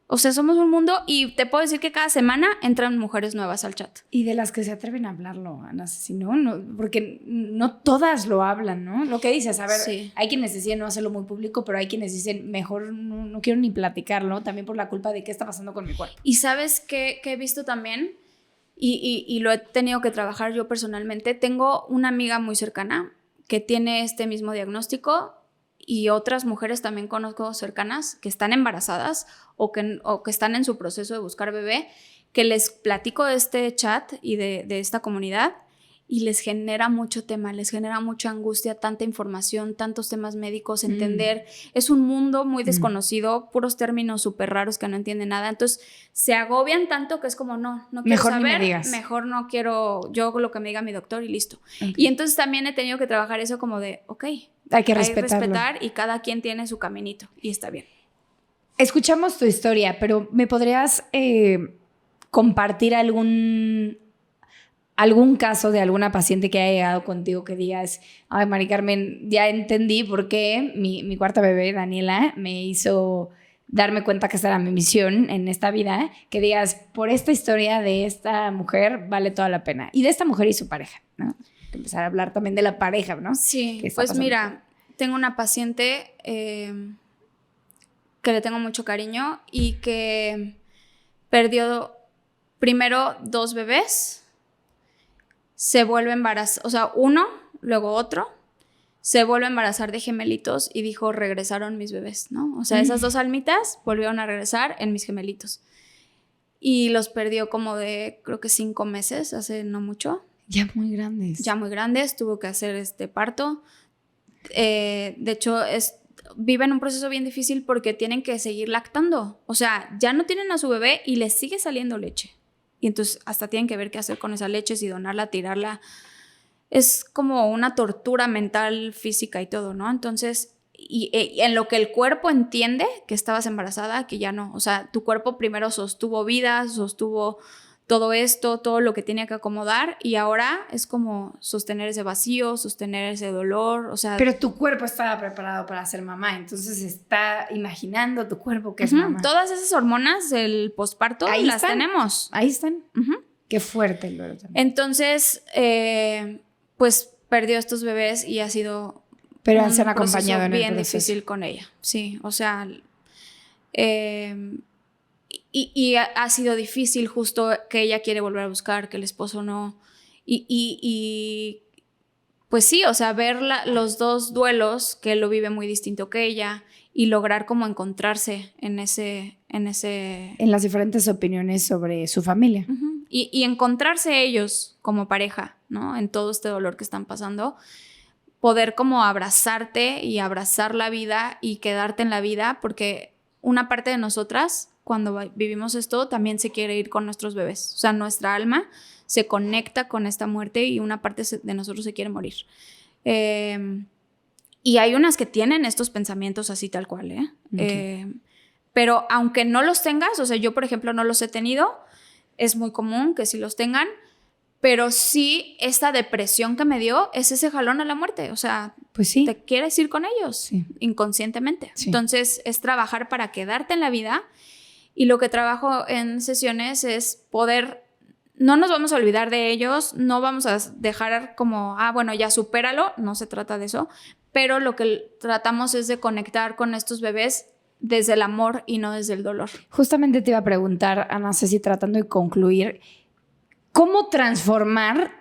O sea, somos un mundo y te puedo decir que cada semana entran mujeres nuevas al chat. Y de las que se atreven a hablarlo, Ana, si no, porque no todas lo hablan, ¿no? Lo que dices, a ver, hay quienes deciden no hacerlo muy público, pero hay quienes dicen, mejor no quiero ni platicarlo, también por la culpa de qué está pasando con mi cuerpo. Y ¿sabes qué he visto también? Y lo he tenido que trabajar yo personalmente. Tengo una amiga muy cercana que tiene este mismo diagnóstico y otras mujeres también conozco cercanas que están embarazadas o que están en su proceso de buscar bebé, que les platico de este chat y de esta comunidad y les genera mucho tema, les genera mucha angustia, tanta información, tantos temas médicos, entender. Es un mundo muy desconocido, puros términos súper raros que no entienden nada. Entonces se agobian tanto que es como no quiero mejor saber, ni me digas. Mejor no quiero, yo hago lo que me diga mi doctor y listo. Okay. Y entonces también he tenido que trabajar eso como de, hay que respetar y cada quien tiene su caminito y está bien. Escuchamos tu historia, pero ¿me podrías compartir algún caso de alguna paciente que haya llegado contigo que digas, ay, Mari Carmen, ya entendí por qué mi cuarta bebé, Daniela, me hizo darme cuenta que esta era mi misión en esta vida, que digas, por esta historia de esta mujer vale toda la pena. Y de esta mujer y su pareja, ¿no? Empezar a hablar también de la pareja, ¿no? Sí, pues mira, tengo una paciente que le tengo mucho cariño y que perdió primero 2 bebés, se vuelve embarazada, o sea, uno, luego otro, se vuelve a embarazar de gemelitos y dijo, regresaron mis bebés, ¿no? O sea, esas 2 almitas volvieron a regresar en mis gemelitos. Y los perdió como de, creo que 5 meses, hace no mucho. Ya muy grandes. Ya muy grandes, tuvo que hacer parto. De hecho, viven un proceso bien difícil porque tienen que seguir lactando. O sea, ya no tienen a su bebé y les sigue saliendo leche. Y entonces hasta tienen que ver qué hacer con esa leche, si donarla, tirarla. Es como una tortura mental, física y todo, ¿no? Entonces, y en lo que el cuerpo entiende que estabas embarazada, que ya no. O sea, tu cuerpo primero sostuvo vida, sostuvo todo esto, todo lo que tenía que acomodar, y ahora es como sostener ese vacío, sostener ese dolor, o sea... Pero tu cuerpo estaba preparado para ser mamá, entonces está imaginando tu cuerpo que es mamá. Todas esas hormonas del posparto las tenemos. Ahí están. Qué fuerte, Loro, también. Entonces, pues perdió estos bebés y ha sido Pero se han acompañado en el bien proceso. difícil con ella, sí, o sea... Y ha sido difícil justo que ella quiere volver a buscar, que el esposo no. Y pues sí, o sea, ver los 2 duelos, que él lo vive muy distinto que ella, y lograr como encontrarse en ese En las diferentes opiniones sobre su familia. Uh-huh. Y encontrarse ellos como pareja, ¿no? En todo este dolor que están pasando. Poder como abrazarte y abrazar la vida y quedarte en la vida, porque una parte de nosotras, cuando vivimos esto, también se quiere ir con nuestros bebés. O sea, nuestra alma se conecta con esta muerte y una parte de nosotros se quiere morir. Y hay unas que tienen estos pensamientos así tal cual, ¿eh? Okay. Pero aunque no los tengas, o sea, yo por ejemplo no los he tenido, es muy común que sí los tengan, pero sí esta depresión que me dio es ese jalón a la muerte, o sea, pues sí, te quieres ir con ellos, sí, inconscientemente. Sí. Entonces es trabajar para quedarte en la vida, y lo que trabajo en sesiones es poder, no nos vamos a olvidar de ellos, no vamos a dejar como, bueno, ya supéralo, no se trata de eso, pero lo que tratamos es de conectar con estos bebés desde el amor y no desde el dolor. Justamente te iba a preguntar, Ana Ceci, tratando de concluir, ¿cómo transformar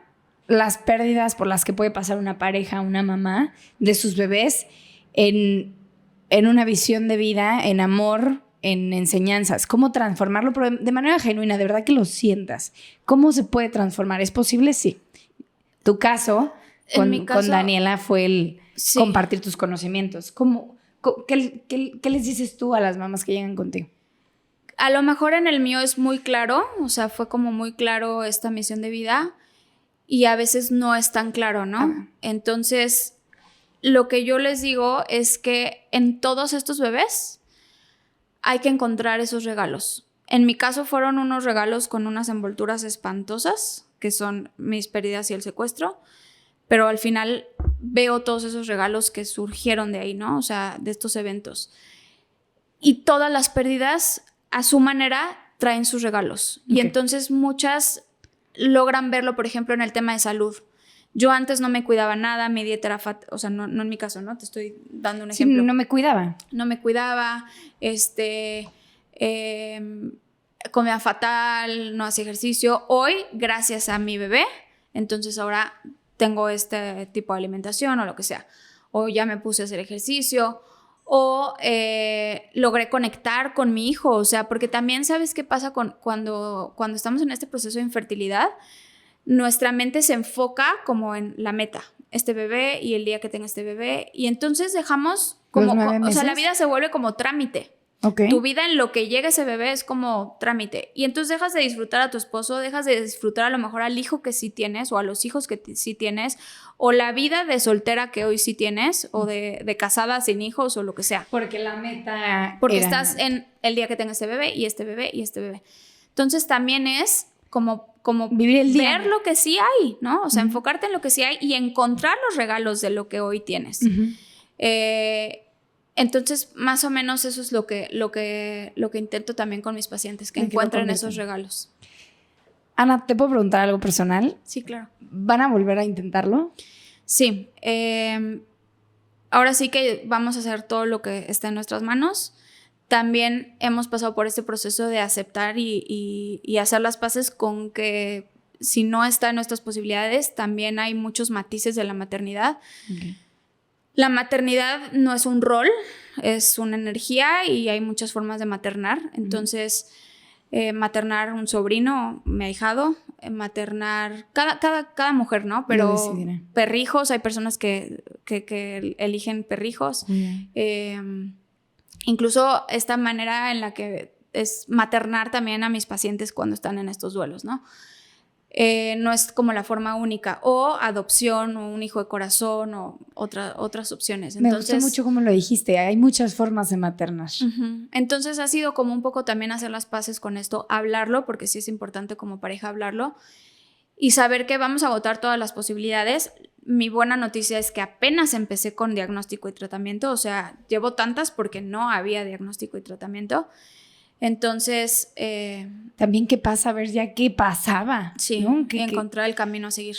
las pérdidas por las que puede pasar una pareja, una mamá, de sus bebés en una visión de vida, en amor, en enseñanzas? ¿Cómo transformarlo? Pero de manera genuina, de verdad que lo sientas. ¿Cómo se puede transformar? ¿Es posible? Sí. Tu caso, con Daniela, fue el compartir tus conocimientos. ¿Qué les dices tú a las mamás que llegan contigo? A lo mejor en el mío es muy claro, o sea, fue como muy claro esta misión de vida, y a veces no es tan claro, ¿no? Entonces, lo que yo les digo es que en todos estos bebés hay que encontrar esos regalos. En mi caso fueron unos regalos con unas envolturas espantosas, que son mis pérdidas y el secuestro, pero al final veo todos esos regalos que surgieron de ahí, ¿no? O sea, de estos eventos. Y todas las pérdidas, a su manera, traen sus regalos. Okay. Y entonces muchas logran verlo, por ejemplo, en el tema de salud. Yo antes no me cuidaba nada, mi dieta era o sea, no en mi caso, ¿no? Te estoy dando un ejemplo. Sí, no me cuidaba. No me cuidaba, comía fatal, no hacía ejercicio. Hoy, gracias a mi bebé, entonces ahora tengo este tipo de alimentación o lo que sea. O ya me puse a hacer ejercicio, o logré conectar con mi hijo. O sea, porque también, ¿sabes qué pasa cuando estamos en este proceso de infertilidad? Nuestra mente se enfoca como en la meta, este bebé y el día que tenga este bebé, y entonces dejamos como, o sea, la vida se vuelve como trámite. Okay. Tu vida en lo que llega ese bebé es como trámite, y entonces dejas de disfrutar a tu esposo, dejas de disfrutar a lo mejor al hijo que sí tienes, o a los hijos que sí tienes, o la vida de soltera que hoy sí tienes, o de casada sin hijos, o lo que sea. Porque la meta porque estás en el día que tenga este bebé, y este bebé, y este bebé. Entonces también es como vivir el día, ver lo que sí hay, ¿no? O sea, enfocarte en lo que sí hay y encontrar los regalos de lo que hoy tienes. Entonces, más o menos eso es lo que intento también con mis pacientes, que encuentren esos regalos. Ana, ¿te puedo preguntar algo personal? Sí, claro. ¿Van a volver a intentarlo? Sí. Ahora sí que vamos a hacer todo lo que está en nuestras manos. También hemos pasado por este proceso de aceptar y hacer las paces con que si no está en nuestras posibilidades, también hay muchos matices de la maternidad. Okay. La maternidad no es un rol, es una energía, y hay muchas formas de maternar. Entonces, maternar un sobrino, mi ahijado, maternar cada mujer, ¿no? Pero perrijos, hay personas que eligen perrijos. Incluso esta manera en la que es maternar también a mis pacientes cuando están en estos duelos, ¿no? No es como la forma única, o adopción, o un hijo de corazón, o otras opciones. Entonces, me gustó mucho cómo lo dijiste, hay muchas formas de maternar. Entonces ha sido como un poco también hacer las paces con esto, hablarlo, porque sí es importante como pareja hablarlo, y saber que vamos a agotar todas las posibilidades. Mi buena noticia es que apenas empecé con diagnóstico y tratamiento, o sea, llevo tantas porque no había diagnóstico y tratamiento. Entonces, también qué pasa, a ver ya qué pasaba. Sí, ¿no? encontrar el camino a seguir.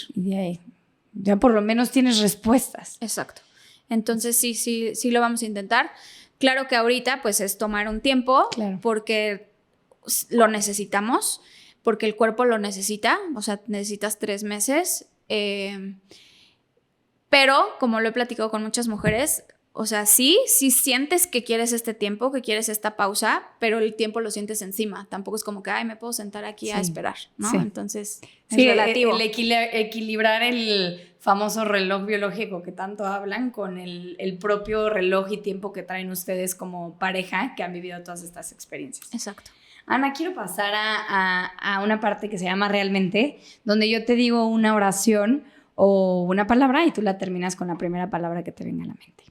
Ya por lo menos tienes respuestas. Exacto. Entonces sí lo vamos a intentar. Claro que ahorita pues es tomar un tiempo, claro, porque lo necesitamos, porque el cuerpo lo necesita, o sea, necesitas 3 meses. Pero, como lo he platicado con muchas mujeres, O sea, sí sientes que quieres este tiempo, que quieres esta pausa, pero el tiempo lo sientes encima. Tampoco es como que, me puedo sentar aquí a esperar, ¿no? Sí. Entonces, es Sí, relativo. equilibrar el famoso reloj biológico que tanto hablan con el propio reloj y tiempo que traen ustedes como pareja que han vivido todas estas experiencias. Exacto. Ana, quiero pasar a una parte que se llama Realmente, donde yo te digo una oración o una palabra y tú la terminas con la primera palabra que te venga a la mente.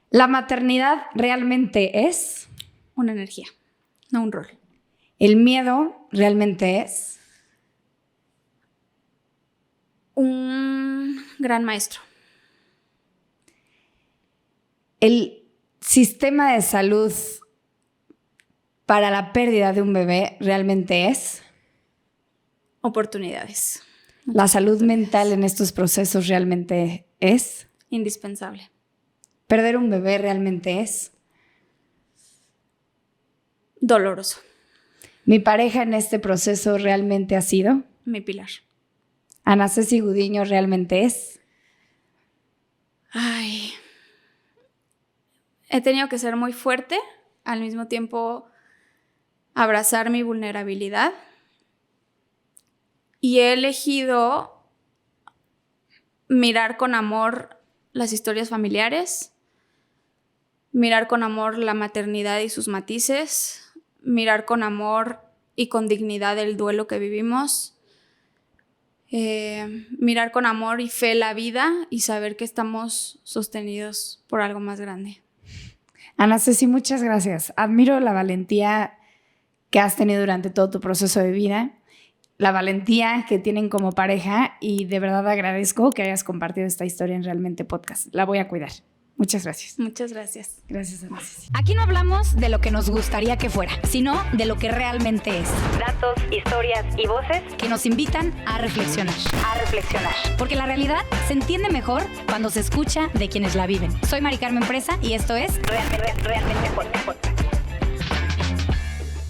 La maternidad realmente es una energía, no un rol. El miedo realmente es un gran maestro. El sistema de salud para la pérdida de un bebé realmente es oportunidades. La salud mental en estos procesos realmente es indispensable. Perder un bebé realmente es doloroso. Mi pareja en este proceso realmente ha sido mi pilar. Ana Ceci Gudiño realmente es he tenido que ser muy fuerte, al mismo tiempo abrazar mi vulnerabilidad y he elegido mirar con amor las historias familiares, mirar con amor la maternidad y sus matices, mirar con amor y con dignidad el duelo que vivimos, mirar con amor y fe la vida y saber que estamos sostenidos por algo más grande. Ana Ceci, muchas gracias. Admiro la valentía que has tenido durante todo tu proceso de vida, la valentía que tienen como pareja y de verdad agradezco que hayas compartido esta historia en Realmente Podcast. La voy a cuidar. Muchas gracias. Muchas gracias. Gracias, Ana Ceci. Aquí no hablamos de lo que nos gustaría que fuera, sino de lo que realmente es. Datos, historias y voces que nos invitan a reflexionar. Porque la realidad se entiende mejor cuando se escucha de quienes la viven. Soy Mari Carmen Presa y esto es Realmente.